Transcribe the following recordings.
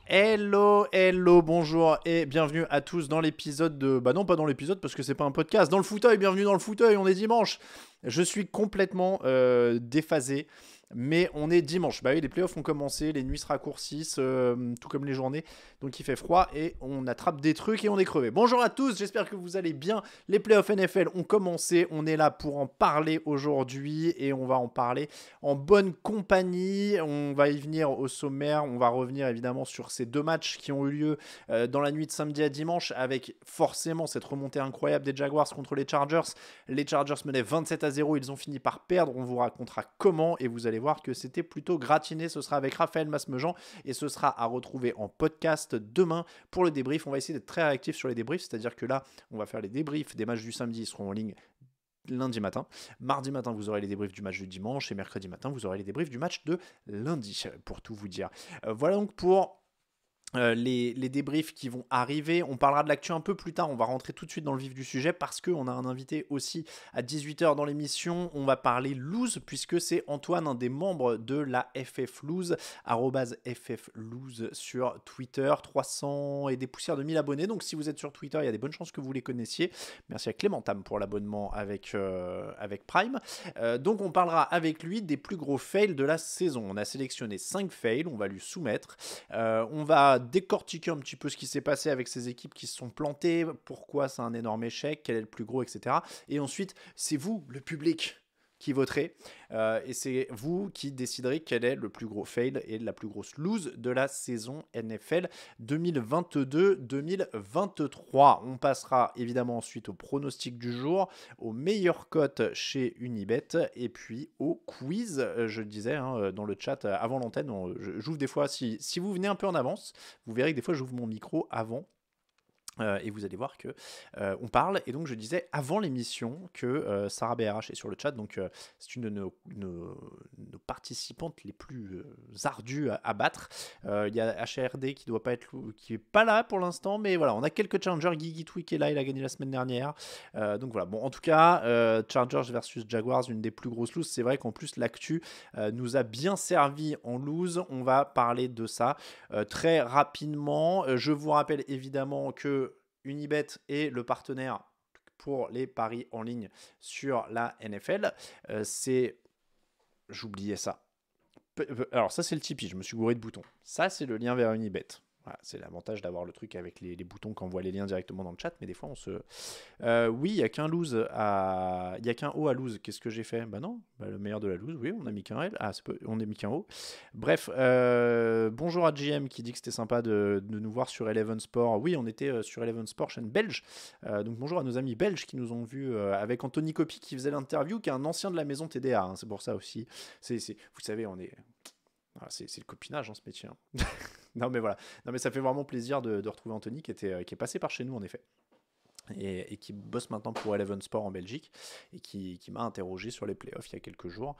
Hello, hello, bonjour et bienvenue à tous dans l'épisode de... Bah non, pas dans l'épisode parce que c'est pas un podcast. Dans le fauteuil, bienvenue dans le fauteuil, on est dimanche. Je suis complètement déphasé, mais on est dimanche. Bah oui, les playoffs ont commencé, les nuits se raccourcissent, tout comme les journées. Donc il fait froid et on attrape des trucs et on est crevé. Bonjour à tous, j'espère que vous allez bien. Les playoffs NFL ont commencé, on est là pour en parler aujourd'hui et on va en parler en bonne compagnie. On va y venir au sommaire, on va revenir évidemment sur ces deux matchs qui ont eu lieu dans la nuit de samedi à dimanche avec forcément cette remontée incroyable des Jaguars contre les Chargers. Les Chargers menaient 27-0, ils ont fini par perdre, on vous racontera comment et vous allez voir que c'était plutôt gratiné. Ce sera avec Raphaël Masmejean et ce sera à retrouver en podcast demain pour le débrief. On va essayer d'être très réactif sur les débriefs, c'est-à-dire que là, on va faire les débriefs des matchs du samedi, ils seront en ligne lundi matin. Mardi matin, vous aurez les débriefs du match du dimanche et mercredi matin, vous aurez les débriefs du match de lundi, pour tout vous dire. Voilà donc pour les débriefs qui vont arriver. On parlera de l'actu un peu plus tard. On va rentrer tout de suite dans le vif du sujet parce qu'on a un invité aussi à 18h dans l'émission. On va parler loose puisque c'est Antoine, un des membres de la FF Loose, @FFLoose sur Twitter. 300 et des poussières de 1000 abonnés. Donc si vous êtes sur Twitter, il y a des bonnes chances que vous les connaissiez. Merci à Clément Tam pour l'abonnement avec Prime. Donc on parlera avec lui des plus gros fails de la saison. On a sélectionné 5 fails. On va lui soumettre. On va décortiquer un petit peu ce qui s'est passé avec ces équipes qui se sont plantées, pourquoi c'est un énorme échec, quel est le plus gros, etc. Et ensuite, c'est vous, le public, qui voterez, et c'est vous qui déciderez quel est le plus gros fail et la plus grosse lose de la saison NFL 2022-2023. On passera évidemment ensuite au pronostic du jour, aux meilleures cotes chez Unibet, et puis au quiz, je le disais dans le chat avant l'antenne, j'ouvre des fois, si vous venez un peu en avance, vous verrez que des fois j'ouvre mon micro avant. Et vous allez voir que on parle, et donc je disais avant l'émission que Sarah BRH est sur le chat, donc c'est une de nos participantes les plus ardues à battre. Il y a HRD qui doit pas être, qui est pas là pour l'instant, mais voilà, on a quelques challengers. Guigui Twig est là, il a gagné la semaine dernière, donc voilà. Bon, en tout cas, Chargers versus Jaguars, une des plus grosses loses. C'est vrai qu'en plus l'actu nous a bien servi en lose. On va parler de ça très rapidement. Je vous rappelle évidemment que Unibet est le partenaire pour les paris en ligne sur la NFL. J'oubliais ça. Alors ça c'est le Tipeee, je me suis gouré de boutons. Ça c'est le lien vers Unibet. Voilà, c'est l'avantage d'avoir le truc avec les boutons quand on voit les liens directement dans le chat, mais des fois on se... oui, il n'y a qu'un lose à... Il n'y a qu'un O à lose. Qu'est-ce que j'ai fait? Bah non, le meilleur de la lose, oui, on a mis qu'un L. Ah, on a mis qu'un O. Bref, bonjour à GM qui dit que c'était sympa de nous voir sur Eleven Sport. Oui, on était sur Eleven Sport, chaîne belge. Donc bonjour à nos amis belges qui nous ont vus avec Anthony Copy qui faisait l'interview, qui est un ancien de la maison TDA, c'est pour ça aussi. Vous savez, on est... Ah, c'est le copinage, ce métier. Non mais voilà, non mais ça fait vraiment plaisir de retrouver Anthony qui est passé par chez nous en effet et qui bosse maintenant pour Eleven Sport en Belgique et qui m'a interrogé sur les playoffs il y a quelques jours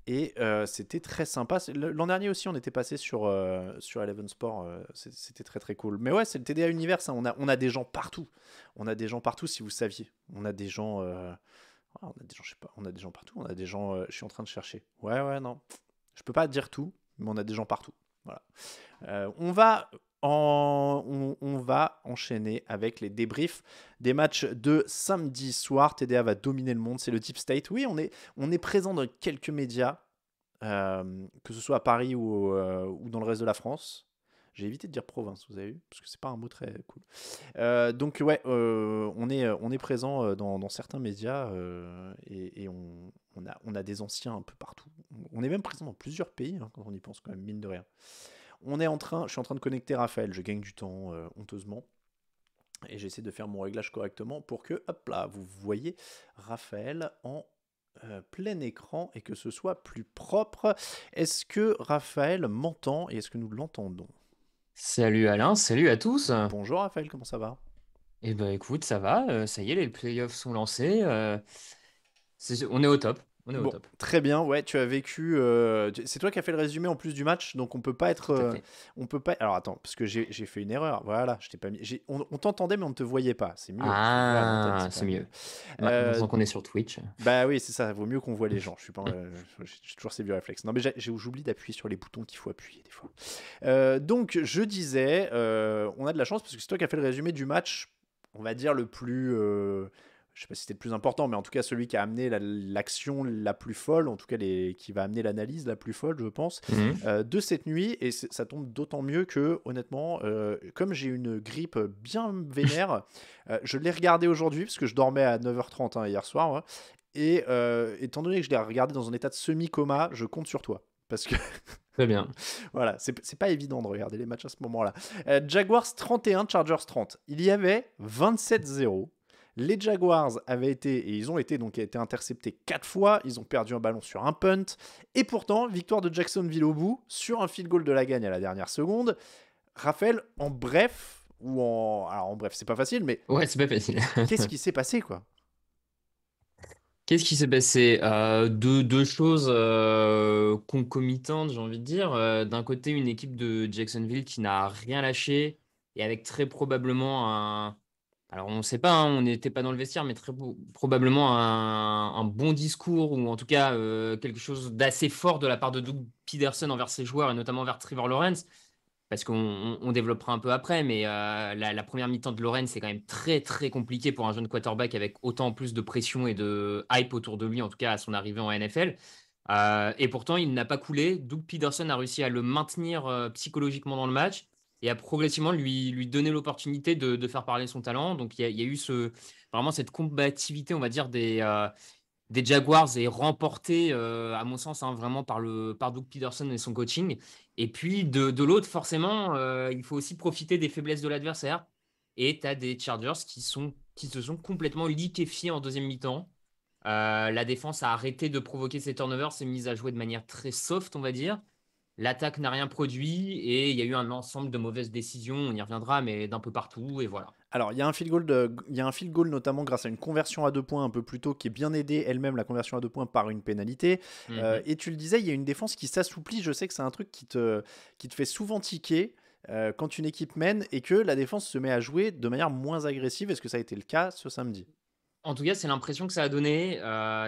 et c'était très sympa. L'an dernier aussi on était passé sur Eleven Sport, c'était très très cool. Mais ouais, c'est le TDA Universe, on a des gens partout, si vous saviez, on a des gens je sais pas, on a des gens partout, on a des gens, je suis en train de chercher, ouais non, je peux pas dire tout, mais on a des gens partout. Voilà. On va enchaîner avec les débriefs des matchs de samedi soir. TDA va dominer le monde, c'est le Deep State. Oui, on est présent dans quelques médias, que ce soit à Paris ou dans le reste de la France. J'ai évité de dire province, vous avez vu, parce que c'est pas un mot très cool. Donc ouais, on est présent dans certains médias et on a des anciens un peu partout. On est même présent dans plusieurs pays, quand on y pense quand même, mine de rien. Je suis en train de connecter Raphaël, je gagne du temps honteusement. Et j'essaie de faire mon réglage correctement pour que, hop là, vous voyez Raphaël en plein écran et que ce soit plus propre. Est-ce que Raphaël m'entend et est-ce que nous l'entendons? Salut Alain, salut à tous. Bonjour Raphaël, comment ça va? Eh ben écoute, ça va, ça y est, les playoffs sont lancés, on est au top. On est au Bon, top. très bien. Ouais, tu as vécu. C'est toi qui as fait le résumé en plus du match, donc on peut pas être. Tout à fait. On peut pas. Alors attends, parce que j'ai fait une erreur. Voilà, je t'ai pas mis. On t'entendait, mais on ne te voyait pas. C'est mieux. Tu vois à l'antenne, Ah, c'est quand c'est même mieux. mieux. Euh, Maintenant qu'on est sur Twitch. Bah oui, c'est ça. Vaut mieux qu'on voit les gens. Je suis pas. J'ai toujours ces vieux réflexes. Non, mais j'oublie d'appuyer sur les boutons qu'il faut appuyer des fois. Donc je disais, on a de la chance parce que c'est toi qui as fait le résumé du match. On va dire le plus. Je sais pas si c'était le plus important, mais en tout cas celui qui a amené l'action la plus folle, en tout cas qui va amener l'analyse la plus folle, je pense, Mhm. de cette nuit. Et ça tombe d'autant mieux que, honnêtement, comme j'ai une grippe bien vénère, je l'ai regardé aujourd'hui parce que je dormais à 9h30 hein, hier soir. Ouais. Et étant donné que je l'ai regardé dans un état de semi-coma, je compte sur toi. Parce que Très bien. voilà, c'est pas évident de regarder les matchs à ce moment-là. Jaguars 31, Chargers 30. Il y avait 27-0. Les Jaguars avaient été, et ils ont été, donc été interceptés 4 fois. Ils ont perdu un ballon sur un punt. Et pourtant, victoire de Jacksonville au bout, sur un field goal de la gagne à la dernière seconde. Raphaël, en bref, alors en bref, c'est pas facile, mais Ouais, c'est pas facile. qu'est-ce qui s'est passé, quoi? Qu'est-ce qui s'est passé? Deux choses concomitantes, j'ai envie de dire. D'un côté, une équipe de Jacksonville qui n'a rien lâché et avec très probablement un. Alors, on ne sait pas, hein, on n'était pas dans le vestiaire, mais probablement un bon discours ou en tout cas quelque chose d'assez fort de la part de Doug Peterson envers ses joueurs et notamment envers Trevor Lawrence. Parce qu'on développera un peu après, mais la première mi-temps de Lawrence, c'est quand même très très compliqué pour un jeune quarterback avec autant plus de pression et de hype autour de lui, en tout cas à son arrivée en NFL. Et pourtant, il n'a pas coulé. Doug Peterson a réussi à le maintenir psychologiquement dans le match et à progressivement lui donner l'opportunité de faire parler son talent. Donc il y a eu vraiment cette combativité, on va dire, des Jaguars est remporté, à mon sens, hein, vraiment par Doug Peterson et son coaching. Et puis de l'autre, forcément, il faut aussi profiter des faiblesses de l'adversaire. Et tu as des Chargers qui se sont complètement liquéfiés en deuxième mi-temps. La défense a arrêté de provoquer ces turnovers, s'est mise à jouer de manière très soft, on va dire. L'attaque n'a rien produit et il y a eu un ensemble de mauvaises décisions, on y reviendra, mais d'un peu partout. Et voilà. Alors, il y a un field goal notamment grâce à une conversion à 2 points un peu plus tôt qui est bien aidée elle-même, la conversion à 2 points, par une pénalité. Mhm. Et tu le disais, il y a une défense qui s'assouplit. Je sais que c'est un truc qui te fait souvent tiquer quand une équipe mène et que la défense se met à jouer de manière moins agressive. Est-ce que ça a été le cas ce samedi? En tout cas, c'est l'impression que ça a donné.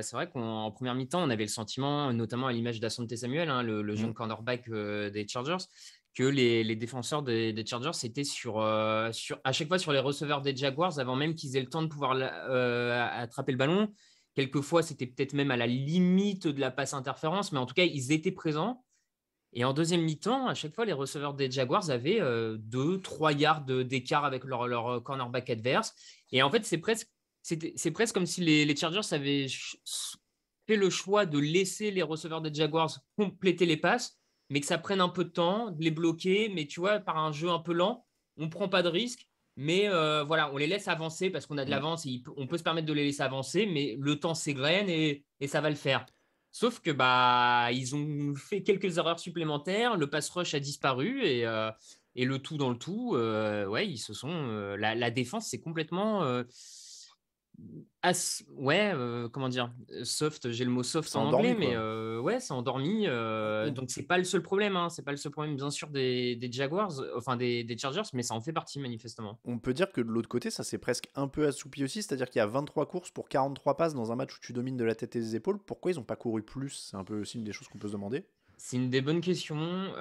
C'est vrai qu'en première mi-temps, on avait le sentiment, notamment à l'image d'Asante Samuel, hein, le Mm. jeune cornerback des Chargers, que les défenseurs des Chargers étaient à chaque fois sur les receveurs des Jaguars avant même qu'ils aient le temps de pouvoir attraper le ballon. Quelquefois, c'était peut-être même à la limite de la passe interférence, mais en tout cas, ils étaient présents. Et en deuxième mi-temps, à chaque fois, les receveurs des Jaguars avaient 2-3 yards d'écart avec leur cornerback adverse. Et en fait, c'est presque comme si les Chargers avaient fait le choix de laisser les receveurs des Jaguars compléter les passes, mais que ça prenne un peu de temps, de les bloquer. Mais tu vois, par un jeu un peu lent, on ne prend pas de risque. Mais voilà, on les laisse avancer parce qu'on a de Mm. l'avance et on peut se permettre de les laisser avancer, mais le temps s'égrène et ça va le faire. Sauf que bah ils ont fait quelques erreurs supplémentaires, le pass rush a disparu et le tout dans le tout, ouais, ils se sont la défense c'est complètement ouais, comment dire, soft, j'ai le mot soft C'est en anglais, endormi, mais quoi. ouais, c'est endormi. On, Donc c'est pas le seul problème, hein, c'est pas le seul problème bien sûr des Jaguars, enfin des Chargers, mais ça en fait partie manifestement. on peut dire que de l'autre côté, ça s'est presque un peu assoupi aussi. C'est-à-dire qu'il y a 23 courses pour 43 passes dans un match où tu domines de la tête et des épaules. Pourquoi ils n'ont pas couru plus? C'est un peu aussi une des choses qu'on peut se demander. C'est une des bonnes questions.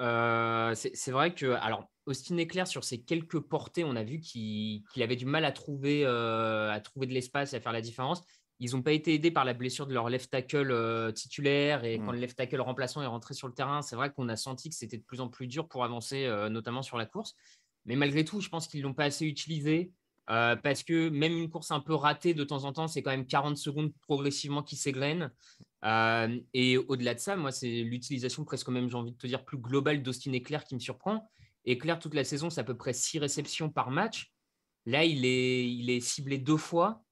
C'est vrai que, alors, Austin Eckler, sur ses quelques portées, on a vu qu'il avait du mal à trouver de l'espace et à faire la différence. Ils n'ont pas été aidés par la blessure de leur left tackle titulaire. Et quand Mm. le left tackle remplaçant est rentré sur le terrain, c'est vrai qu'on a senti que c'était de plus en plus dur pour avancer, notamment sur la course. Mais malgré tout, je pense qu'ils ne l'ont pas assez utilisé. Parce que même une course un peu ratée de temps en temps, c'est quand même 40 secondes progressivement qui s'égrènent. Et au-delà de ça, moi, c'est l'utilisation presque même, j'ai envie de te dire, plus globale d'Austin Eckler qui me surprend. Eckler, toute la saison, c'est à peu près 6 réceptions par match. Là, il est ciblé 2 fois.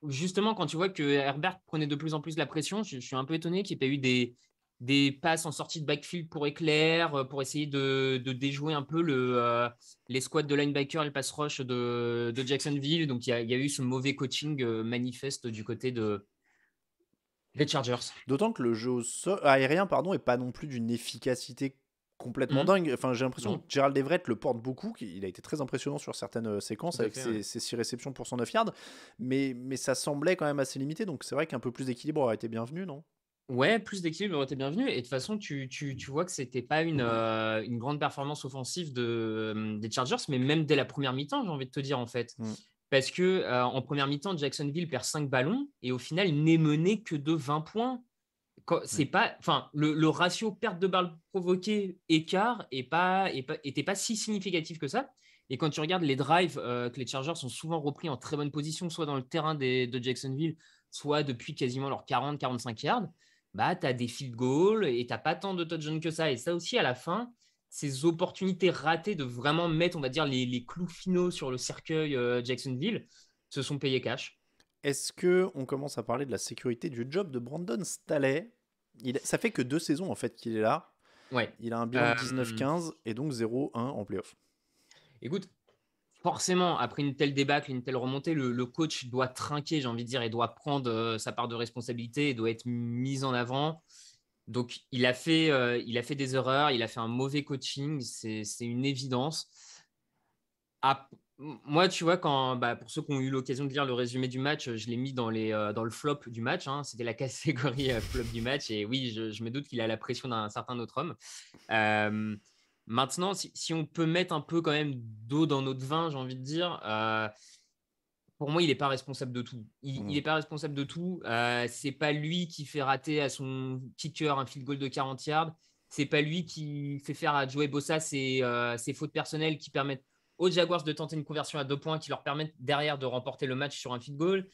Justement, quand tu vois que Herbert prenait de plus en plus la pression, je suis un peu étonné qu'il n'y ait pas eu des passes en sortie de backfield pour Eckler, pour essayer de déjouer un peu les squads de linebacker et le pass rush de Jacksonville. Donc, il y a eu ce mauvais coaching manifeste du côté Les Chargers. D'autant que le jeu aérien pardon, est pas non plus d'une efficacité complètement Mhm. dingue. Enfin, j'ai l'impression Non, que Gerald Everett le porte beaucoup. Il a été très impressionnant sur certaines tout séquences à avec fait. Ouais. ses 6 réceptions pour 109 yards. Mais ça semblait quand même assez limité. Donc c'est vrai qu'un peu plus d'équilibre aurait été bienvenu, non? Ouais, plus d'équilibre aurait été bienvenu. Et de toute façon, tu vois que c'était pas une grande performance offensive des Chargers, mais même dès la première mi-temps, j'ai envie de te dire en fait. Mm. Parce que en première mi-temps, Jacksonville perd 5 ballons et au final, il n'est mené que de 20 points. Ouais. C'est pas, enfin, le ratio perte de balles provoquée écart était pas si significatif que ça. Et quand tu regardes les drives que les Chargers sont souvent repris en très bonne position, soit dans le terrain de Jacksonville, soit depuis quasiment leurs 40-45 yards, bah, tu as des field goals et tu n'as pas tant de touchdowns que ça. Et ça aussi, à la fin, ces opportunités ratées de vraiment mettre, on va dire, les clous finaux sur le cercueil Jacksonville se sont payés cash. Est-ce que on commence à parler de la sécurité du job de Brandon Staley? Ça fait que 2 saisons en fait qu'il est là. Ouais. Il a un bilan de Euh, 19-15 et donc 0-1 en playoff. Écoute, forcément, après une telle débâcle, une telle remontée, le coach doit trinquer, j'ai envie de dire, et doit prendre sa part de responsabilité et doit être mis en avant. Donc, il a fait des erreurs, il a fait un mauvais coaching, c'est une évidence. Ah, moi, tu vois, pour ceux qui ont eu l'occasion de lire le résumé du match, je l'ai mis dans le flop du match. Hein. C'était la catégorie flop du match. Et oui, je me doute qu'il a la pression d'un certain autre homme. Euh, Maintenant, si on peut mettre un peu quand même d'eau dans notre vin, j'ai envie de dire, pour moi, il n'est pas responsable de tout. Il Mm. n'est pas responsable de tout. C'est pas lui qui fait rater à son kicker un field goal de 40 yards. C'est pas lui qui fait faire à Joey Bossa ses fautes personnelles qui permettent aux Jaguars de tenter une conversion à 2 points qui leur permettent derrière de remporter le match sur un field goal.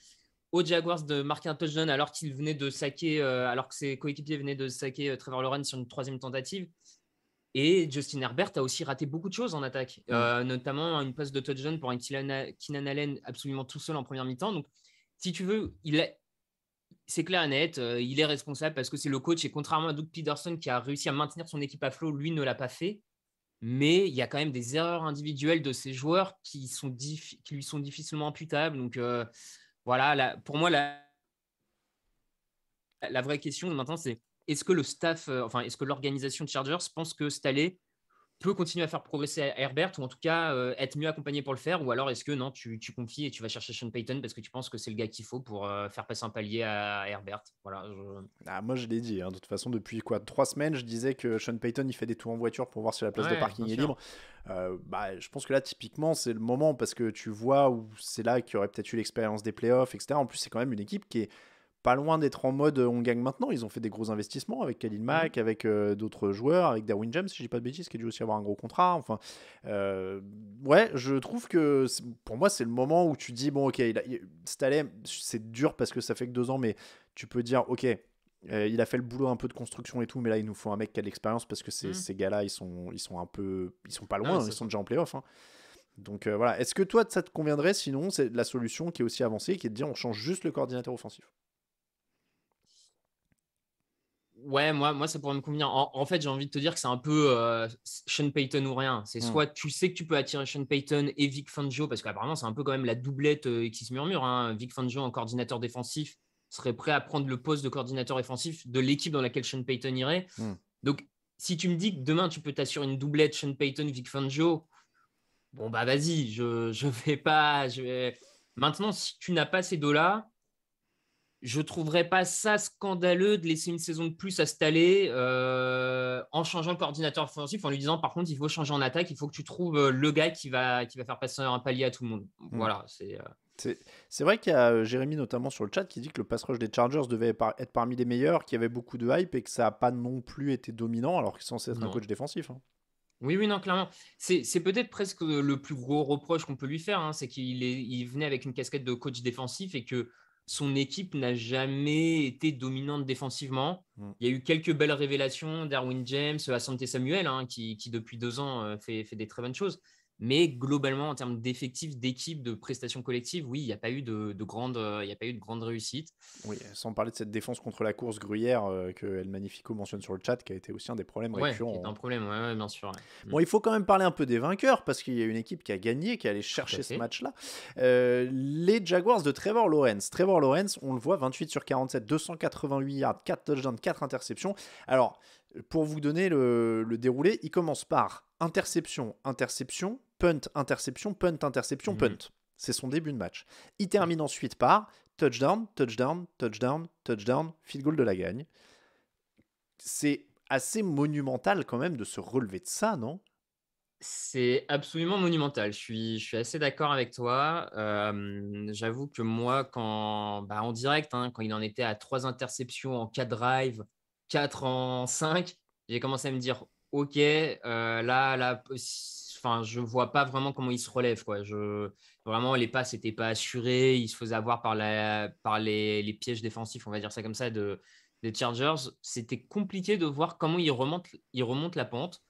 Aux Jaguars de marquer un touchdown alors qu'il venait de saquer, alors que ses coéquipiers venaient de saquer Trevor Lawrence sur une troisième tentative. Et Justin Herbert a aussi raté beaucoup de choses en attaque, Mm. notamment une passe de touchdown pour un Keenan Allen absolument tout seul en première mi-temps. Donc, si tu veux, c'est clair et net, il est responsable parce que c'est le coach. Et contrairement à Doug Peterson qui a réussi à maintenir son équipe à flot, lui ne l'a pas fait. Mais il y a quand même des erreurs individuelles de ces joueurs qui lui sont difficilement imputables. Donc, voilà, pour moi, la vraie question maintenant, c'est est-ce que le staff, enfin, est-ce que l'organisation de Chargers pense que Staley peut continuer à faire progresser Herbert ou en tout cas être mieux accompagné pour le faire ou alors est-ce que non, tu confies et tu vas chercher Sean Payton parce que tu penses que c'est le gars qu'il faut pour faire passer un palier à Herbert. Voilà. Ah, moi, je l'ai dit, hein. De toute façon, depuis quoi, 3 semaines, je disais que Sean Payton il fait des tours en voiture pour voir si la place de Ouais, bien parking est sûr. libre. Bah, je pense que là, typiquement, c'est le moment parce que tu vois où c'est là qu'il y aurait peut-être eu l'expérience des playoffs, etc. En plus, c'est quand même une équipe qui est pas loin d'être en mode on gagne maintenant. Ils ont fait des gros investissements avec Khalil Mhm. Mack, avec d'autres joueurs, avec Derwin James, si je dis pas de bêtises, qui a dû aussi avoir un gros contrat. Enfin, euh, ouais, je trouve que pour moi, c'est le moment où tu dis bon, ok, Staley, c'est dur parce que ça fait que 2 ans, mais tu peux dire ok. Il a fait le boulot un peu de construction et tout, mais là il nous faut un mec qui a de l'expérience parce que Mhm. ces gars-là ils sont un peu, ils sont pas Non, mais loin, hein, ils c'est sont ça. déjà en playoff. Hein. Donc voilà, est-ce que toi ça te conviendrait? Sinon, c'est la solution qui est aussi avancée, qui est de dire on change juste le coordinateur offensif. Ouais, moi, ça pourrait me convenir. En fait, j'ai envie de te dire que c'est un peu Sean Payton ou rien. C'est Hmm. soit tu sais que tu peux attirer Sean Payton et Vic Fangio, parce qu'apparemment, c'est un peu quand même la doublette qui se murmure. Hein. Vic Fangio en coordinateur défensif serait prêt à prendre le poste de coordinateur défensif de l'équipe dans laquelle Sean Payton irait. Hmm. Donc, si tu me dis que demain, tu peux t'assurer une doublette Sean Payton, Vic Fangio, bon, bah vas-y, je vais pas. Maintenant, si tu n'as pas ces deux-là, je trouverais pas ça scandaleux de laisser une saison de plus s'installer en changeant le coordinateur offensif, en lui disant par contre, il faut changer en attaque, il faut que tu trouves le gars qui va faire passer un palier à tout le monde. Hmm. Voilà, c'est. C'est c'est vrai qu'il y a Jérémy notamment sur le chat qui dit que le pass rush des Chargers devait être parmi les meilleurs, qu'il y avait beaucoup de hype et que ça n'a pas non plus été dominant alors qu'il est censé être un Non. coach défensif. Hein. Oui, oui, non, clairement. C'est peut-être presque le plus gros reproche qu'on peut lui faire, hein, c'est il venait avec une casquette de coach défensif et que son équipe n'a jamais été dominante défensivement. Hmm. Il y a eu quelques belles révélations, Darwin James, Asante Samuel, hein, qui depuis 2 ans fait des très bonnes choses. Mais globalement, en termes d'effectifs, d'équipe, de prestations collectives, oui, il n'y a pas eu il y a pas eu de grande réussite. Oui, sans parler de cette défense contre la course Gruyère que El Magnifico mentionne sur le chat, qui a été aussi un des problèmes Ouais, qui est récurrents, un hein. problème, ouais, ouais, bien sûr. Ouais. Bon, il faut quand même parler un peu des vainqueurs, parce qu'il y a une équipe qui a gagné, qui est allée Tout à chercher ce fait. match-là. Les Jaguars de Trevor Lawrence. Trevor Lawrence, on le voit, 28 sur 47, 288 yards, 4 touchdowns, 4 interceptions. Alors, pour vous donner le déroulé, il commence par interception, interception, punt, interception, punt, interception, Mhm. punt. C'est son début de match. Il Ouais. termine ensuite par touchdown, touchdown, touchdown, touchdown, field goal de la gagne. C'est assez monumental quand même de se relever de ça, non? C'est absolument monumental. Je suis assez d'accord avec toi. J'avoue que moi, en direct, hein, quand il en était à 3 interceptions en 4 drives, 4 en 5, j'ai commencé à me dire, OK, enfin, je vois pas vraiment comment il se relève, quoi. Vraiment, les passes n'étaient pas assurées. Il se faisait avoir par les pièges défensifs, on va dire ça comme ça, des Chargers. C'était compliqué de voir comment il remonte la pente.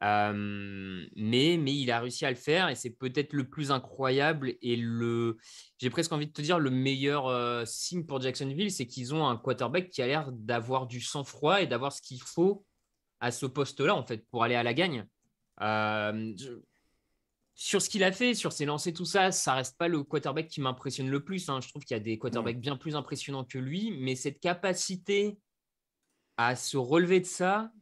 Mais il a réussi à le faire et c'est peut-être le plus incroyable et j'ai presque envie de te dire le meilleur signe pour Jacksonville, c'est qu'ils ont un quarterback qui a l'air d'avoir du sang-froid et d'avoir ce qu'il faut à ce poste-là en fait pour aller à la gagne. Euh, je- Sur ce qu'il a fait, sur ses lancers, tout ça, ça reste pas le quarterback qui m'impressionne le plus, hein. Je trouve qu'il y a des Hmm. quarterbacks bien plus impressionnants que lui, mais cette capacité à se relever de ça,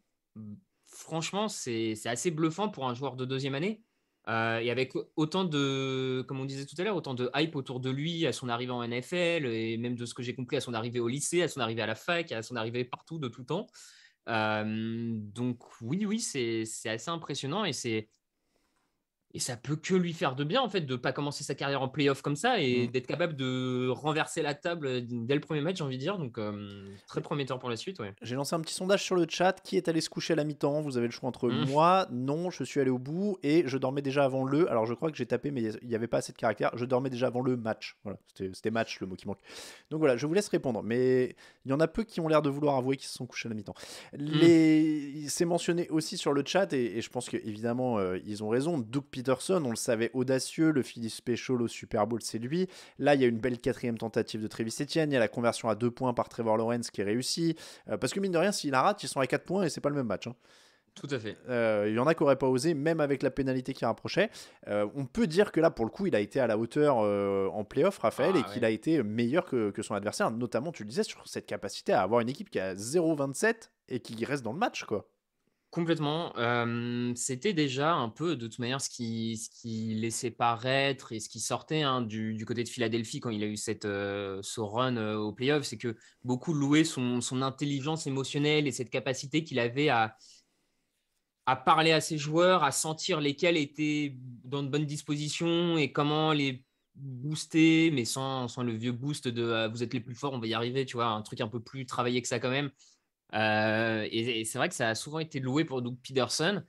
franchement, c'est assez bluffant pour un joueur de deuxième année. Et avec autant de, comme on disait tout à l'heure, autant de hype autour de lui à son arrivée en NFL, et même de ce que j'ai compris à son arrivée au lycée, à son arrivée à la fac, à son arrivée partout de tout temps. Donc oui, oui, c'est assez impressionnant et ça peut que lui faire de bien, en fait, de ne pas commencer sa carrière en playoff comme ça et Hmm. d'être capable de renverser la table dès le premier match, j'ai envie de dire. Donc, très prometteur pour la suite, ouais. J'ai lancé un petit sondage sur le chat. Qui est allé se coucher à la mi-temps? Vous avez le choix entre moi, non, je suis allé au bout et je dormais déjà avant le. Alors je crois que j'ai tapé, mais il n'y avait pas assez de caractère. Je dormais déjà avant le match. Voilà, c'était match le mot qui manque. Donc voilà, je vous laisse répondre. Mais il y en a peu qui ont l'air de vouloir avouer qu'ils se sont couchés à la mi-temps. C'est mentionné aussi sur le chat et je pense qu'évidemment ils ont raison. Doug Peterson, on le savait audacieux. Le Philly Special au Super Bowl, c'est lui. Là, il y a une belle quatrième tentative de Travis Etienne. Il y a la conversion à 2 points par Trevor Lawrence qui est réussie. Parce que mine de rien, s'il la rate, ils sont à 4 points et c'est pas le même match, hein. Tout à fait. Il y en a qui n'auraient pas osé, même avec la pénalité qui rapprochait. On peut dire que là, pour le coup, il a été à la hauteur en playoff, Raphaël, et Ah qu'il ouais, a été meilleur que son adversaire, notamment, tu le disais, sur cette capacité à avoir une équipe qui a 0,27 et qui reste dans le match, quoi. complètement. C'était déjà un peu, de toute manière, ce qui laissait paraître et ce qui sortait, hein, du côté de Philadelphie quand il a eu ce run au playoff, c'est que beaucoup louaient son intelligence émotionnelle et cette capacité qu'il avait à parler à ses joueurs, à sentir lesquels étaient dans de bonnes dispositions et comment les booster, mais sans le vieux boost de vous êtes les plus forts, on va y arriver, tu vois, un truc un peu plus travaillé que ça quand même. Et c'est vrai que ça a souvent été loué pour Doug Peterson.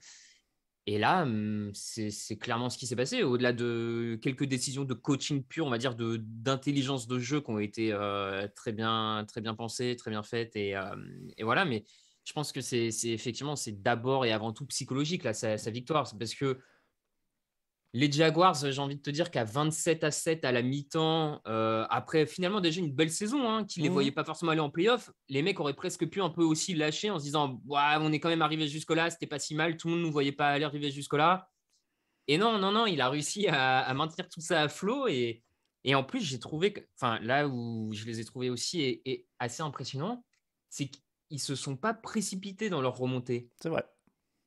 Et là, c'est clairement ce qui s'est passé. Au-delà de quelques décisions de coaching pur, on va dire, d'intelligence de jeu qui ont été très bien pensées, très bien faites. Et voilà, mais je pense que effectivement, c'est d'abord et avant tout psychologique, là, sa victoire. C'est parce que les Jaguars, j'ai envie de te dire qu'à 27-7 à la mi-temps, après finalement déjà une belle saison, hein, qui ne les voyait Mhm. pas forcément aller en playoff, les mecs auraient presque pu un peu aussi lâcher en se disant ouais, on est quand même arrivé jusque-là, c'était pas si mal, tout le monde ne nous voyait pas aller arriver jusque-là. Et non, non, non, il a réussi à maintenir tout ça à flot. Et en plus, j'ai trouvé que, enfin, là où je les ai trouvés aussi et assez impressionnants, c'est qu'ils se sont pas précipités dans leur remontée. C'est vrai.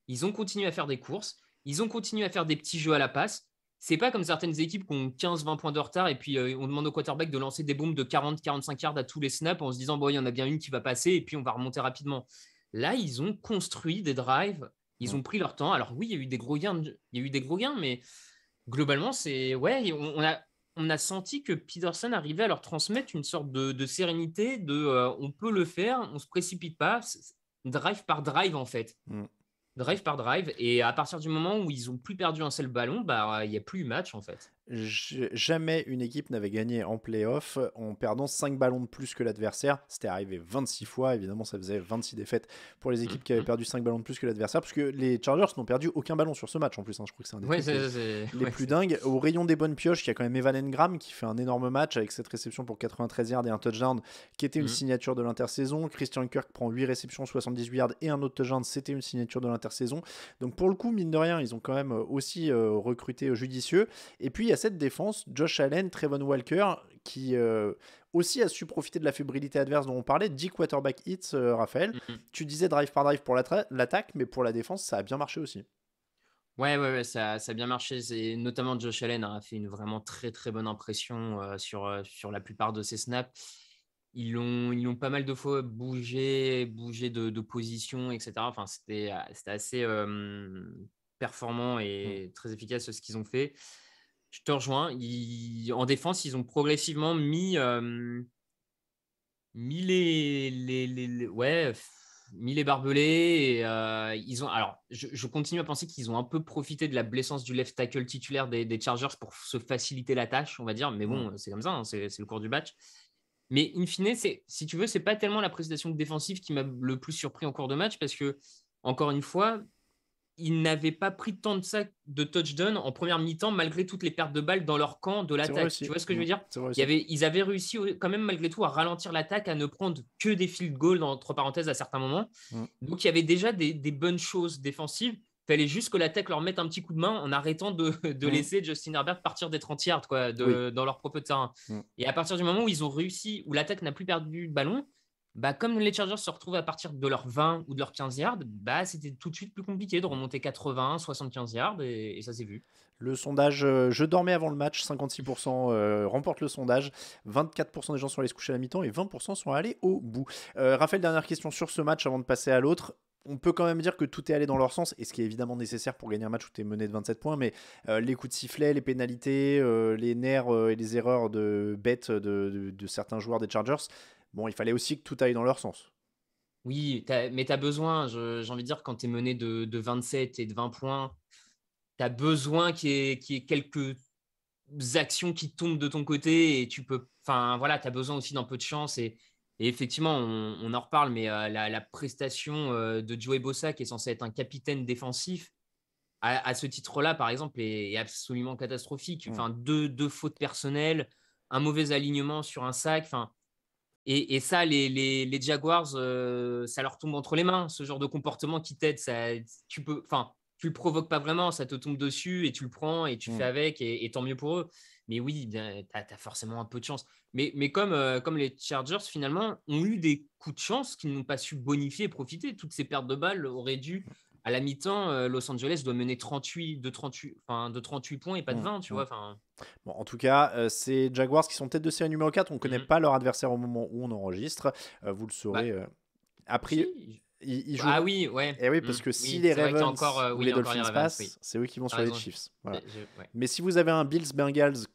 Ils ont continué à faire des courses, ils ont continué à faire des petits jeux à la passe. C'est pas comme certaines équipes qui ont 15-20 points de retard et puis on demande au quarterback de lancer des bombes de 40-45 yards à tous les snaps en se disant, bon, il y en a bien une qui va passer et puis on va remonter rapidement. Là, ils ont construit des drives, ils Mhm. ont pris leur temps. Alors oui, il y a eu des gros gains, il y a eu des gros gains, mais globalement, ouais, on a senti que Peterson arrivait à leur transmettre une sorte de sérénité, on peut le faire, on se précipite pas, drive par drive en fait, Mhm. drive par drive. Et à partir du moment où ils ont plus perdu un seul ballon, bah il y a plus eu match en fait. Jamais une équipe n'avait gagné en playoff en perdant 5 ballons de plus que l'adversaire. C'était arrivé 26 fois. Évidemment, ça faisait 26 défaites pour les équipes qui avaient perdu 5 ballons de plus que l'adversaire. Parce que les Chargers n'ont perdu aucun ballon sur ce match en plus. Je crois que c'est un des Ouais, trucs les ouais, plus dingues. Au rayon des bonnes pioches, il y a quand même Evan Engram qui fait un énorme match avec cette réception pour 93 yards et un touchdown qui était une signature de l'intersaison. Christian Kirk prend 8 réceptions, 78 yards et un autre touchdown. C'était une signature de l'intersaison. Donc pour le coup, mine de rien, ils ont quand même aussi recruté judicieux. Et puis il y a cette défense, Josh Allen, Trevon Walker, qui aussi a su profiter de la fébrilité adverse dont on parlait. 10 quarterback hits, Raphaël. Tu disais drive par drive pour l'attaque, mais pour la défense, ça a bien marché aussi. Ouais, ça a bien marché. Notamment Josh Allen a fait une vraiment très très bonne impression sur la plupart de ses snaps. Ils l'ont pas mal de fois bougé de position, etc. Enfin, c'était assez performant et très efficace ce qu'ils ont fait. Je te rejoins. En défense, ils ont progressivement mis les barbelés. Alors, je continue à penser qu'ils ont un peu profité de la blessance du left tackle titulaire des Chargers pour se faciliter la tâche, on va dire. Mais bon, c'est comme ça, c'est le cours du match. Mais in fine, si tu veux, c'est pas tellement la prestation défensive qui m'a le plus surpris en cours de match parce que, encore une fois, ils n'avaient pas pris tant de sacs de touchdown en première mi-temps malgré toutes les pertes de balles dans leur camp de C'est vrai l'attaque. aussi. Tu vois ce que je veux dire? C'est vrai aussi. Ils avaient réussi quand même malgré tout à ralentir l'attaque, à ne prendre que des field goals entre parenthèses à certains moments. Donc il y avait déjà des bonnes choses défensives. Il fallait juste que l'attaque leur mette un petit coup de main en arrêtant de laisser Justin Herbert partir des 30 yards dans leur propre terrain. Et à partir du moment où ils ont réussi, où l'attaque n'a plus perdu de ballon, bah, comme les Chargers se retrouvent à partir de leurs 20 ou de leurs 15 yards, bah, c'était tout de suite plus compliqué de remonter 80, 75 yards et ça s'est vu. Le sondage, je dormais avant le match, 56% remporte le sondage, 24% des gens sont allés se coucher à la mi-temps et 20% sont allés au bout. Raphaël, dernière question sur ce match avant de passer à l'autre. On peut quand même dire que tout est allé dans leur sens, et ce qui est évidemment nécessaire pour gagner un match où tu es mené de 27 points, mais les coups de sifflet, les pénalités, les nerfs et les erreurs bêtes de certains joueurs des Chargers, bon, il fallait aussi que tout aille dans leur sens. Oui, mais tu as besoin, j'ai envie de dire, quand tu es mené de 27 et de 20 points, tu as besoin qu'il y ait quelques actions qui tombent de ton côté et tu peux. Enfin, voilà, tu as besoin aussi d'un peu de chance. Et effectivement, on en reparle, mais la prestation de Joey Bosa, qui est censé être un capitaine défensif, à ce titre-là, par exemple, est absolument catastrophique. Enfin, deux fautes personnelles, un mauvais alignement sur un sac. Enfin, et ça, les Jaguars, ça leur tombe entre les mains, ce genre de comportement qui t'aide. Enfin, tu le provoques pas vraiment, ça te tombe dessus et tu le prends et tu fais avec et tant mieux pour eux. Mais oui, tu as forcément un peu de chance. Mais comme les Chargers, finalement, ont eu des coups de chance qu'ils n'ont pas su bonifier et profiter. Toutes ces pertes de balles auraient dû, à la mi-temps, Los Angeles doit mener 38 points et pas de 20, tu vois. Enfin, Bon, en tout cas, ces Jaguars qui sont tête de série numéro 4, on ne connaît pas leur adversaire au moment où on enregistre. Vous le bah, saurez. Après, si. ils jouent. Ah oui, ouais. Et oui, parce que si Oui, les c'est vrai qu'il y a Ravens encore, ou oui, il les y a encore les Dolphins Ravens, oui. passent, c'est eux qui vont T'as sur les raison. Chiefs. Voilà. Ouais. Mais si vous avez un Bills-Bengals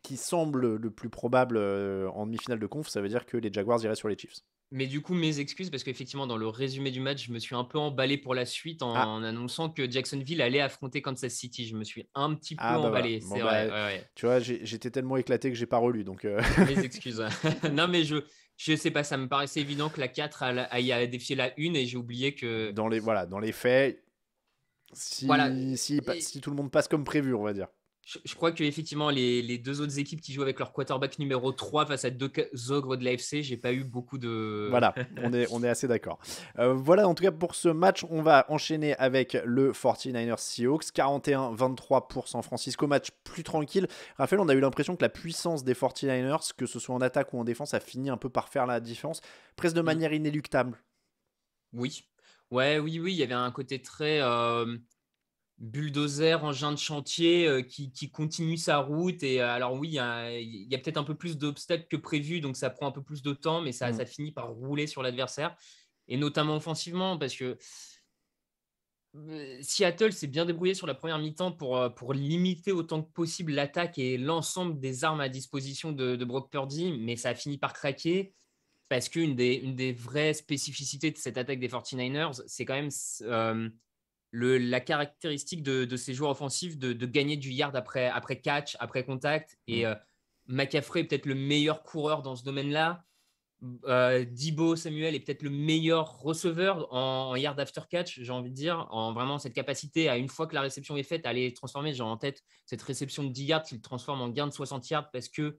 qui semble le plus probable en demi-finale de conf, ça veut dire que les Jaguars iraient sur les Chiefs. Mais du coup, mes excuses, parce qu'effectivement, dans le résumé du match, je me suis un peu emballé pour la suite Ah, en annonçant que Jacksonville allait affronter Kansas City. Je me suis un petit peu bah voilà. emballé, Bon, c'est vrai. bah, Ouais. tu vois, j'étais tellement éclaté que j'ai pas relu. Donc, Mes excuses. Non, mais je sais pas, ça me paraissait évident que la 4 aille à défier la 1 et j'ai oublié que. dans les faits, Voilà. si tout le monde passe comme prévu, on va dire. Je crois que effectivement les deux autres équipes qui jouent avec leur quarterback numéro 3 face à deux ogres de l'AFC, j'ai pas eu beaucoup de. Voilà, on est assez d'accord. Voilà, en tout cas, pour ce match, on va enchaîner avec le 49ers Seahawks. 41-23 pour San Francisco. Match plus tranquille. Raphaël, on a eu l'impression que la puissance des 49ers, que ce soit en attaque ou en défense, a fini un peu par faire la différence, presque de manière inéluctable. Oui. Oui, il y avait un côté très bulldozer, engin de chantier qui continue sa route. Et alors oui, il y a peut-être un peu plus d'obstacles que prévu, donc ça prend un peu plus de temps, mais ça finit par rouler sur l'adversaire, et notamment offensivement, parce que Seattle s'est bien débrouillé sur la première mi-temps pour limiter autant que possible l'attaque et l'ensemble des armes à disposition de Brock Purdy, mais ça a fini par craquer parce qu'une une des vraies spécificités de cette attaque des 49ers, c'est quand même la caractéristique de ces joueurs offensifs de gagner du yard après catch, après contact. Mm. Et McCaffrey est peut-être le meilleur coureur dans ce domaine-là. Deebo Samuel est peut-être le meilleur receveur en yard after catch, j'ai envie de dire, en vraiment cette capacité à, une fois que la réception est faite, à aller transformer. J'ai en tête cette réception de 10 yards qu'il transforme en gain de 60 yards parce qu'il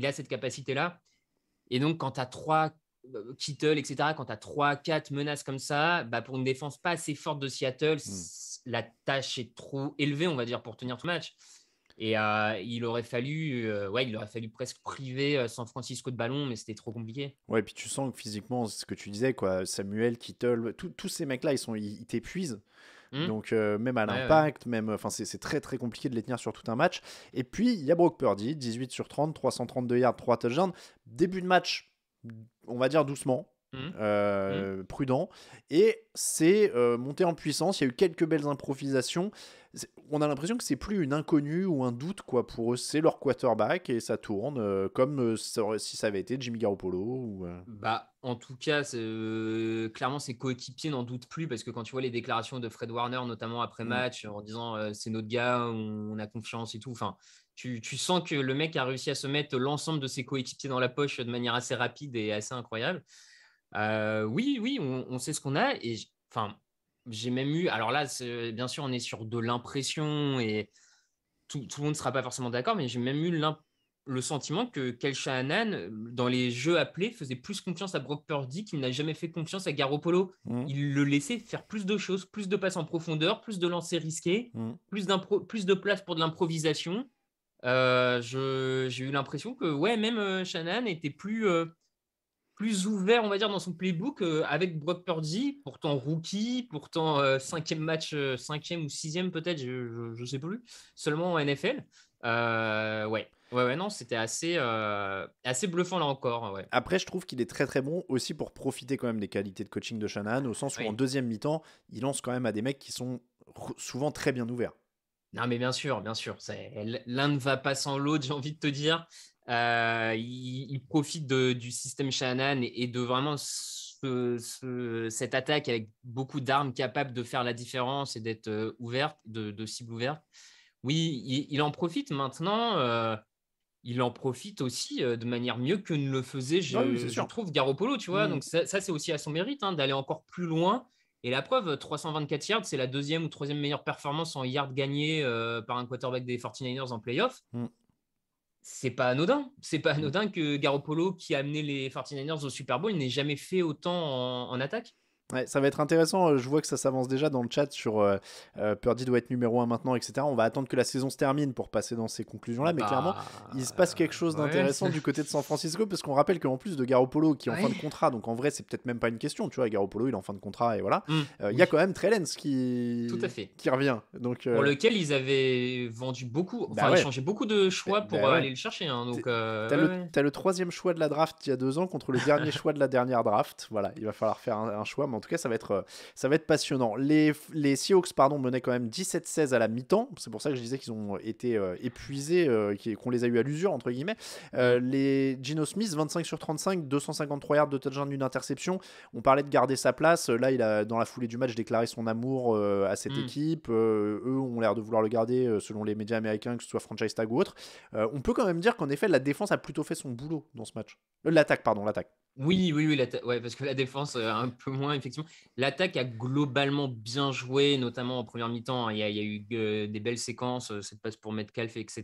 a cette capacité-là. Et donc, quand tu as trois Kittle, etc., quand tu as 3-4 menaces comme ça, bah, pour une défense pas assez forte de Seattle, Mm. la tâche est trop élevée, on va dire, pour tenir tout match. Et il aurait fallu presque priver San Francisco de ballon, mais c'était trop compliqué. Ouais, et puis tu sens que physiquement, c'est ce que tu disais, quoi. Samuel, Kittle, tous ces mecs-là, ils t'épuisent. Hmm. Donc même à Ouais, ouais. l'impact, même, enfin c'est très très compliqué de les tenir sur tout un match. Et puis il y a Brock Purdy, 18 sur 30, 332 yards, 3 touchdowns. Début de match, on va dire doucement, Hmm. Hmm. prudent. Et c'est monté en puissance. Il y a eu quelques belles improvisations. On a l'impression que c'est plus une inconnue ou un doute quoi pour eux. C'est leur quarterback et ça tourne comme si ça avait été Jimmy Garoppolo. Bah, en tout cas, clairement, ses coéquipiers n'en doutent plus parce que quand tu vois les déclarations de Fred Warner, notamment après Mm, match, en disant c'est notre gars, on a confiance et tout, enfin, tu sens que le mec a réussi à se mettre l'ensemble de ses coéquipiers dans la poche de manière assez rapide et assez incroyable. Oui, oui, on sait ce qu'on a. Et enfin, j'ai même eu. Alors là, bien sûr, on est sur de l'impression et tout le monde ne sera pas forcément d'accord, mais j'ai même eu le sentiment que Kyle Shanahan, dans les jeux appelés, faisait plus confiance à Brock Purdy qu'il n'a jamais fait confiance à Garoppolo. mm, Il le laissait faire plus de choses, plus de passes en profondeur, plus de lancers risqués, mm. plus de place pour de l'improvisation. J'ai eu l'impression que ouais, même Shanahan était plus ouvert, on va dire, dans son playbook avec Brock Purdy, pourtant rookie, pourtant cinquième match, cinquième ou sixième peut-être, je sais plus, seulement en NFL. Ouais, non, c'était assez bluffant là encore, ouais. Après, je trouve qu'il est très très bon aussi pour profiter quand même des qualités de coaching de Shanahan, au sens où en Oui. deuxième mi-temps, il lance quand même à des mecs qui sont souvent très bien ouverts. Non, mais bien sûr, bien sûr. L'un ne va pas sans l'autre, j'ai envie de te dire. Il profite du système Shanahan et de vraiment cette attaque avec beaucoup d'armes capables de faire la différence et d'être ouverte, de cible ouverte. Oui, il en profite maintenant. Il en profite aussi de manière mieux que ne le faisait, Ah oui, c'est je sûr. trouve, Garoppolo, tu vois. Mm. Donc ça c'est aussi à son mérite d'aller encore plus loin. Et la preuve, 324 yards, c'est la deuxième ou troisième meilleure performance en yards gagnés par un quarterback des 49ers en playoff. Mm. C'est pas anodin. C'est pas Mm. anodin que Garoppolo, qui a amené les 49ers au Super Bowl, n'ait jamais fait autant en attaque. Ouais, ça va être intéressant. Je vois que ça s'avance déjà dans le chat sur Purdy doit être numéro un maintenant, etc. On va attendre que la saison se termine pour passer dans ces conclusions-là. Mais clairement, il se passe quelque chose Ouais. d'intéressant du côté de San Francisco parce qu'on rappelle qu'en plus de Garoppolo qui est en fin de Ouais. contrat, donc en vrai, c'est peut-être même pas une question. Tu vois, Garoppolo, il est en fin de contrat et voilà. Il y a Oui, quand même Trey Lance tout à fait. qui revient. Donc, Pour lequel ils avaient vendu beaucoup, bah enfin, ouais, échangé beaucoup de choix pour bah ouais. aller le chercher. Donc, ouais. T'as le troisième choix de la draft il y a 2 ans contre le dernier choix de la dernière draft. Voilà, il va falloir faire un choix, mais en tout cas, ça va être passionnant. Les Seahawks pardon, menaient quand même 17-16 à la mi-temps. C'est pour ça que je disais qu'ils ont été épuisés, qu'on les a eu à l'usure, entre guillemets. Mm, Les Geno Smith, 25 sur 35, 253 yards de touchdown, d'une interception. On parlait de garder sa place. Là, il a, dans la foulée du match, déclaré son amour à cette mm. équipe. Eux ont l'air de vouloir le garder, selon les médias américains, que ce soit franchise tag ou autre. On peut quand même dire qu'en effet, la défense a plutôt fait son boulot dans ce match. L'attaque, pardon, l'attaque. Oui, oui, oui, ouais, parce que la défense, un peu moins, effectivement. L'attaque a globalement bien joué, notamment en première mi-temps. Il y a eu des belles séquences, cette passe pour Metcalf, etc.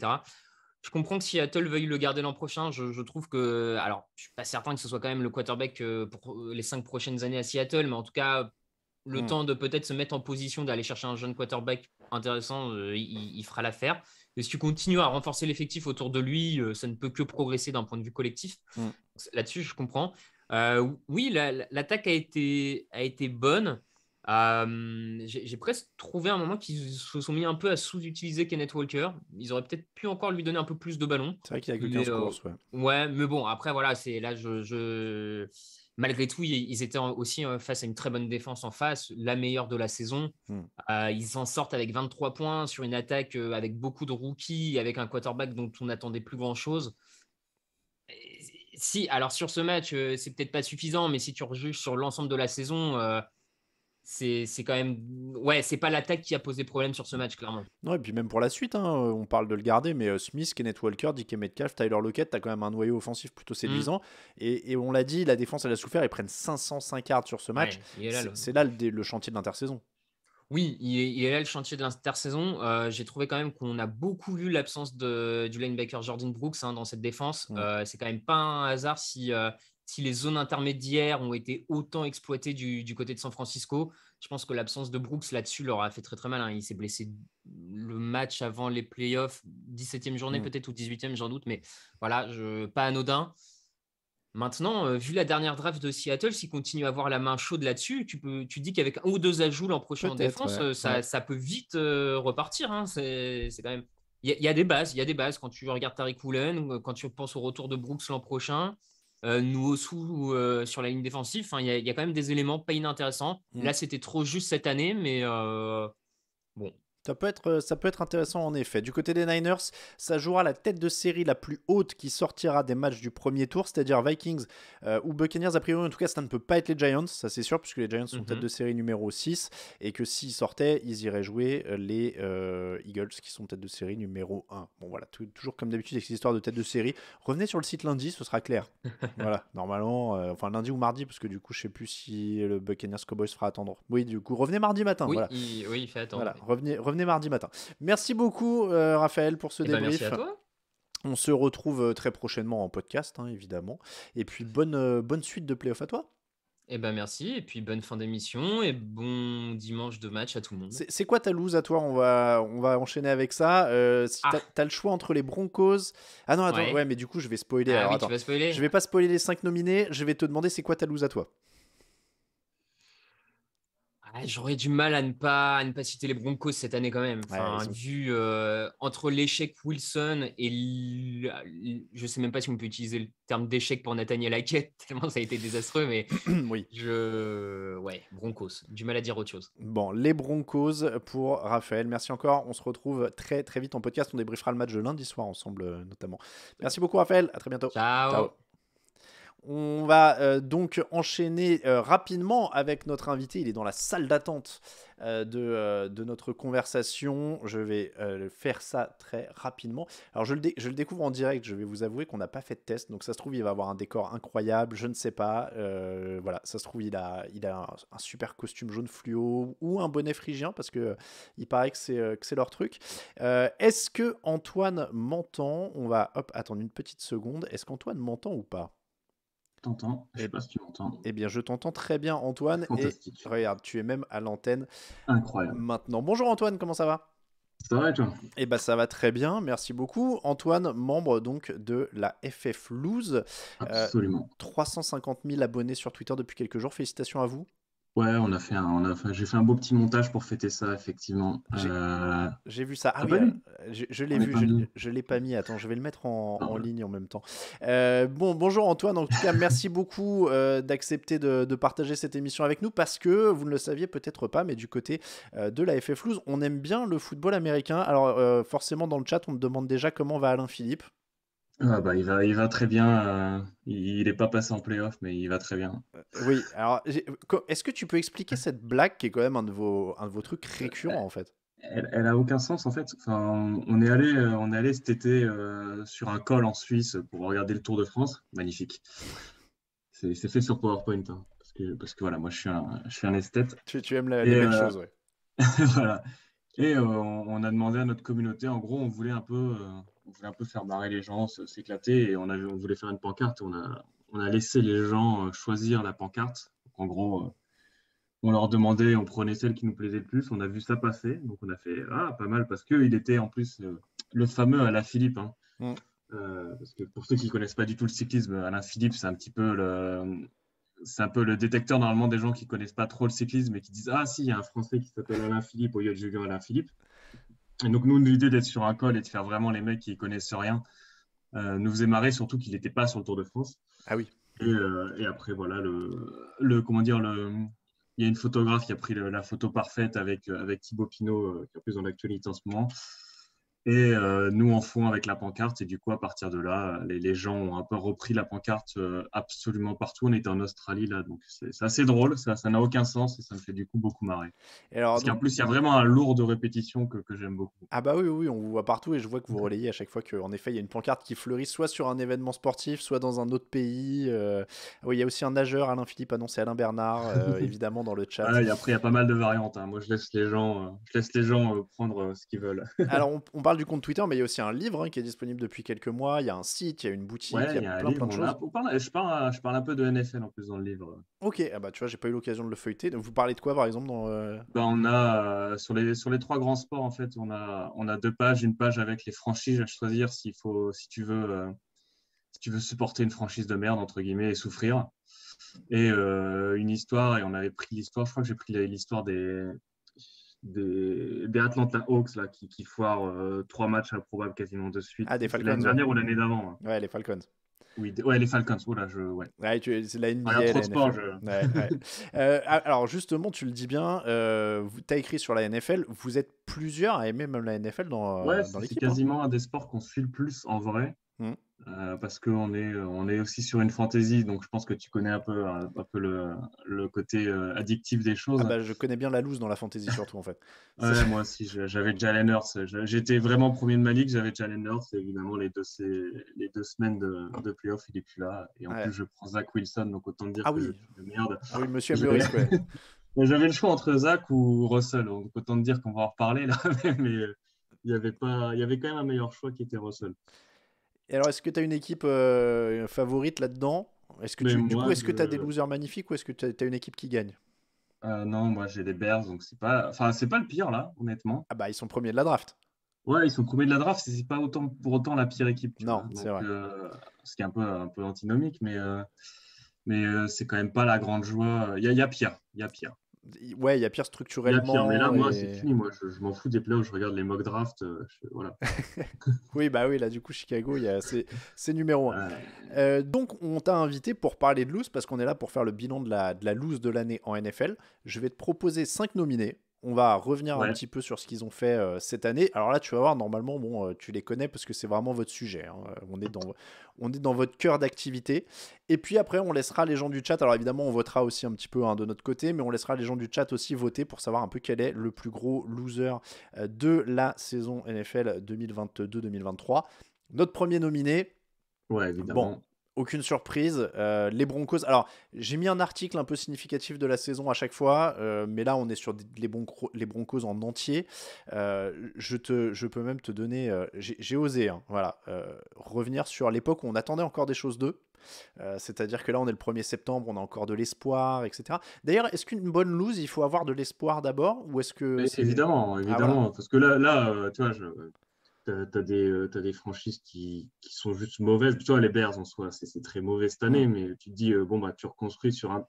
Je comprends que Seattle veuille le garder l'an prochain. Je trouve que. Alors, je ne suis pas certain que ce soit quand même le quarterback pour les 5 prochaines années à Seattle, mais en tout cas, le Mm. temps de peut-être se mettre en position d'aller chercher un jeune quarterback intéressant, il fera l'affaire. Et si tu continues à renforcer l'effectif autour de lui, ça ne peut que progresser d'un point de vue collectif. Mm. Là-dessus, je comprends. Oui, l'attaque a été bonne. J'ai presque trouvé un moment qu'ils se sont mis un peu à sous-utiliser Kenneth Walker. Ils auraient peut-être pu encore lui donner un peu plus de ballon. C'est vrai qu'il y a que Mais 15 courses, ouais. ouais, mais bon, après, voilà, c'est là, malgré tout, ils étaient aussi face à une très bonne défense en face, la meilleure de la saison. Mm. Ils s'en sortent avec 23 points sur une attaque avec beaucoup de rookies, avec un quarterback dont on n'attendait plus grand-chose. Si, alors sur ce match, c'est peut-être pas suffisant, mais si tu rejuges sur l'ensemble de la saison, c'est quand même. Ouais, c'est pas l'attaque qui a posé problème sur ce match, clairement. Non, et puis même pour la suite, hein, on parle de le garder, mais Smith, Kenneth Walker, DK Metcalf, Tyler Lockett, t'as quand même un noyau offensif plutôt Hmm. séduisant. Et on l'a dit, la défense, elle a souffert. Ils prennent 505 yards sur ce match. Ouais, il est là. C'est là le chantier de l'intersaison. Oui, il est là le chantier de l'intersaison. J'ai trouvé quand même qu'on a beaucoup vu l'absence du linebacker Jordan Brooks dans cette défense. Mm. C'est quand même pas un hasard si les zones intermédiaires ont été autant exploitées du côté de San Francisco. Je pense que l'absence de Brooks là-dessus leur a fait très très mal. Il s'est blessé le match avant les playoffs, 17e journée Mm. peut-être ou 18e, j'en doute, mais voilà, pas anodin. Maintenant, vu la dernière draft de Seattle, s'ils continuent à avoir la main chaude là-dessus, tu dis qu'avec un ou deux ajouts l'an prochain en Peut-être, défense, ouais. Ouais. ça peut vite repartir. C'est quand même. Il y a des bases, il y a des bases. Quand tu regardes Tariq Woolen, quand tu penses au retour de Brooks l'an prochain, Nwosu sur la ligne défensive, il y a quand même des éléments pas inintéressants. Mm. Là, c'était trop juste cette année, mais bon. Ça peut être intéressant en effet. Du côté des Niners, ça jouera la tête de série la plus haute qui sortira des matchs du premier tour, c'est-à-dire Vikings ou Buccaneers. A priori, en tout cas, ça ne peut pas être les Giants, ça c'est sûr, puisque les Giants sont tête Mhm. de série numéro 6 et que s'ils sortaient, ils iraient jouer les Eagles qui sont tête de série numéro 1. Bon voilà, toujours comme d'habitude avec ces histoires de tête de série. Revenez sur le site lundi, ce sera clair. Voilà, normalement, enfin lundi ou mardi, parce que du coup, je sais plus si le Buccaneers Cowboys fera attendre. Oui, du coup, revenez mardi matin. Oui, Voilà. il fait attendre. Voilà, Oui. revenez mardi matin. Merci beaucoup, Raphaël, pour ce Eh ben, merci débrief. à toi. On se retrouve très prochainement en podcast, hein, évidemment. Et puis, bonne suite de playoff à toi. Eh ben, merci. Et puis, bonne fin d'émission et bon dimanche de match à tout le monde. C'est quoi ta loose à toi? On va enchaîner avec ça. Si Ah, t'as le choix entre les Broncos. Ah non, attends, ouais, ouais. mais du coup, je vais spoiler. Ah Alors, oui, tu attends. vas Je spoiler. vais pas spoiler les 5 nominés. Je vais te demander c'est quoi ta loose à toi. Ah, j'aurais du mal à ne pas citer les Broncos cette année quand même. Ouais, Enfin, vu entre l'échec Wilson et je sais même pas si on peut utiliser le terme d'échec pour Nathaniel Hackett, tellement ça a été désastreux, mais Oui. ouais, Broncos. Du mal à dire autre chose. Bon, les Broncos pour Raphaël. Merci encore. On se retrouve très très vite en podcast. On débriefera le match de lundi soir ensemble, notamment. Merci beaucoup, Raphaël. À très bientôt. Ciao. Ciao. On va donc enchaîner rapidement avec notre invité. Il est dans la salle d'attente de notre conversation. Je vais faire ça très rapidement. Alors, je le découvre en direct. Je vais vous avouer qu'on n'a pas fait de test. Donc, ça se trouve, il va avoir un décor incroyable. Je ne sais pas. Voilà, ça se trouve, il a un super costume jaune fluo ou un bonnet phrygien parce que il paraît que c'est leur truc. Est-ce que Antoine m'entend? On va attendre une petite seconde. Est-ce qu'Antoine m'entend ou pas? T'entends? Je sais Eh, pas si tu m'entends. eh bien, je t'entends très bien, Antoine. Et Fantastique. regarde, tu es même à l'antenne Incroyable. maintenant. Bonjour, Antoine, comment ça va? Ça va, toi? Eh ben, ça va très bien, merci beaucoup. Antoine, membre donc de la FF Loose. Absolument. 350 000 abonnés sur Twitter depuis quelques jours. Félicitations à vous. Ouais, j'ai fait un beau petit montage pour fêter ça, effectivement. J'ai j'ai vu ça. Ah T'as oui, pas vu? je l'ai On est vu, pas deux. je l'ai pas mis. Attends, je vais le mettre Ah, en voilà. ligne en même temps. Bon, bonjour Antoine. En tout cas, merci beaucoup d'accepter de partager cette émission avec nous parce que vous ne le saviez peut-être pas, mais du côté de la FF Loose, on aime bien le football américain. Alors, forcément, dans le chat, on me demande déjà comment va Alain Philippe. Ah bah, il va très bien. Il est pas passé en playoff, mais il va très bien. Oui, alors, est-ce que tu peux expliquer cette blague qui est quand même un de vos trucs récurrents en fait? Elle a aucun sens en fait. Enfin, on est allé cet été sur un col en Suisse pour regarder le Tour de France. Magnifique. C'est fait sur PowerPoint, hein, parce que voilà, moi je suis un esthète. Tu aimes Et les belles choses, ouais. voilà. Et on a demandé à notre communauté, en gros, on voulait un peu faire marrer les gens, s'éclater, et on voulait faire une pancarte. On a laissé les gens choisir la pancarte. Donc, en gros, on leur demandait, on prenait celle qui nous plaisait le plus. On a vu ça passer, donc on a fait pas mal parce qu'il était en plus le fameux Alain Philippe, hein. Mm. Parce que pour ceux qui ne connaissent pas du tout le cyclisme, Alain Philippe, c'est un peu le détecteur normalement des gens qui connaissent pas trop le cyclisme et qui disent ah si il y a un Français qui s'appelle Alain Philippe au lieu de Julien Alain Philippe. Et donc nous l'idée d'être sur un col et de faire vraiment les mecs qui connaissent rien nous faisait marrer, surtout qu'il n'était pas sur le Tour de France. Ah oui. Et après voilà comment dire il y a une photographe qui a pris la photo parfaite avec Thibaut Pinot qui est en plus dans l'actualité en ce moment. Et nous en fond avec la pancarte. Et du coup, à partir de là, les gens ont un peu repris la pancarte absolument partout. On était en Australie là, donc c'est assez drôle. Ça n'a aucun sens et ça me fait du coup beaucoup marrer. Et alors, Parce qu'en donc, plus, il y a vraiment un lourd de répétition que j'aime beaucoup. ah bah oui, oui, on vous voit partout et je vois que vous relayez à chaque fois qu'en effet il y a une pancarte qui fleurit soit sur un événement sportif, soit dans un autre pays. Oui, il y a aussi un nageur, Alain Philippe, ah non, c'est Alain Bernard, évidemment dans le chat. Ouais, et après, il y a pas mal de variantes, hein. Moi, je laisse les gens prendre ce qu'ils veulent. Alors on parle du compte Twitter, mais il y a aussi un livre qui est disponible depuis quelques mois, il y a un site, il y a une boutique, il y Ouais, a il y a un plein livre. de choses. Je parle un peu de NFL en plus dans le livre. Ok, ah bah tu vois, j'ai pas eu l'occasion de le feuilleter. Donc vous parlez de quoi par exemple dans, Ben, on a sur les trois grands sports en fait, on a deux pages, une page avec les franchises à choisir si tu veux supporter une franchise de merde entre guillemets et souffrir, et une histoire, et on avait pris l'histoire. Je crois que j'ai pris l'histoire des Atlanta Hawks là qui foirent trois matchs improbables quasiment de suite. Ah, des C'était Falcons, l'année ouais. dernière ou l'année d'avant, hein. Ouais, les Falcons. Oui, ouais, les Falcons. Oh là, ouais. Ouais, c'est la Je regarde NBA, trop la de sport. NFL. Ouais, ouais. Alors justement, tu le dis bien, tu as écrit sur la NFL, vous êtes plusieurs à aimer même la NFL Ouais, dans c'est l'équipe, hein. quasiment un des sports qu'on suit le plus en vrai. Mm. Parce on est aussi sur une fantasy, donc je pense que tu connais un peu le côté addictif des Ah choses. bah je connais bien la loose dans la fantasy surtout en fait. Ouais, moi aussi, j'avais Jalen Hurts. J'étais vraiment premier de ma ligue, j'avais Jalen Hurts, et évidemment, les deux semaines de playoff, il est plus là. Et en Ouais. plus, je prends Zach Wilson, donc autant dire Ah que je oui, suis de merde. ah oui, monsieur aime le J'avais risque, ouais. j'avais le choix entre Zach ou Russell, donc autant dire qu'on va en reparler là, mais il y avait quand même un meilleur choix qui était Russell. Et alors est-ce que tu as une équipe favorite là-dedans? Mais Du coup, moi, est-ce que tu as des losers magnifiques ou est-ce que tu as une équipe qui gagne? non, moi j'ai les Bears, donc c'est pas le pire là, honnêtement. Ah bah ils sont premiers de la draft. Ouais, ils sont premiers de la draft, c'est pas autant pour autant la pire équipe, tu vois. Non, c'est Donc, vrai. ce qui est un peu antinomique, mais c'est quand même pas la grande joie. Il y a pire, il y a pire, Ouais, il y a pire il y a pire. Mais là, structurellement moi, c'est et... fini. Moi, je m'en fous des playoffs, je regarde les mock drafts. Voilà. Oui, bah oui, là du coup Chicago, c'est numéro un. Euh, Donc, on t'a invité pour parler de loose parce qu'on est là pour faire le bilan de la loose de l'année en NFL. Je vais te proposer 5 nominés. On va revenir un ouais, petit peu sur ce qu'ils ont fait cette année. Alors là, tu vas voir, normalement, bon, tu les connais parce que c'est vraiment votre sujet, hein. On est dans votre cœur d'activité. Et puis après, on laissera les gens du chat. Alors évidemment, on votera aussi un petit peu de notre côté, mais on laissera les gens du chat aussi voter pour savoir un peu quel est le plus gros loser de la saison NFL 2022-2023. Notre premier nominé, ouais, bon, évidemment. aucune surprise. Les Broncos. Alors, j'ai mis un article un peu significatif de la saison à chaque fois, mais là, on est sur les Broncos en entier. Je peux même te donner. J'ai osé, hein, voilà, revenir sur l'époque où on attendait encore des choses d'eux. C'est-à-dire que là, on est le 1er septembre, on a encore de l'espoir, etc. D'ailleurs, est-ce qu'une bonne lose, il faut avoir de l'espoir d'abord, ou est-ce que c'est. Évidemment, Ah voilà. évidemment. Parce que tu vois, t'as des franchises qui sont juste mauvaises. Tu vois, les Bears en soi, c'est très mauvais cette Hmm. année, mais tu te dis, bon, bah, tu reconstruis sur un.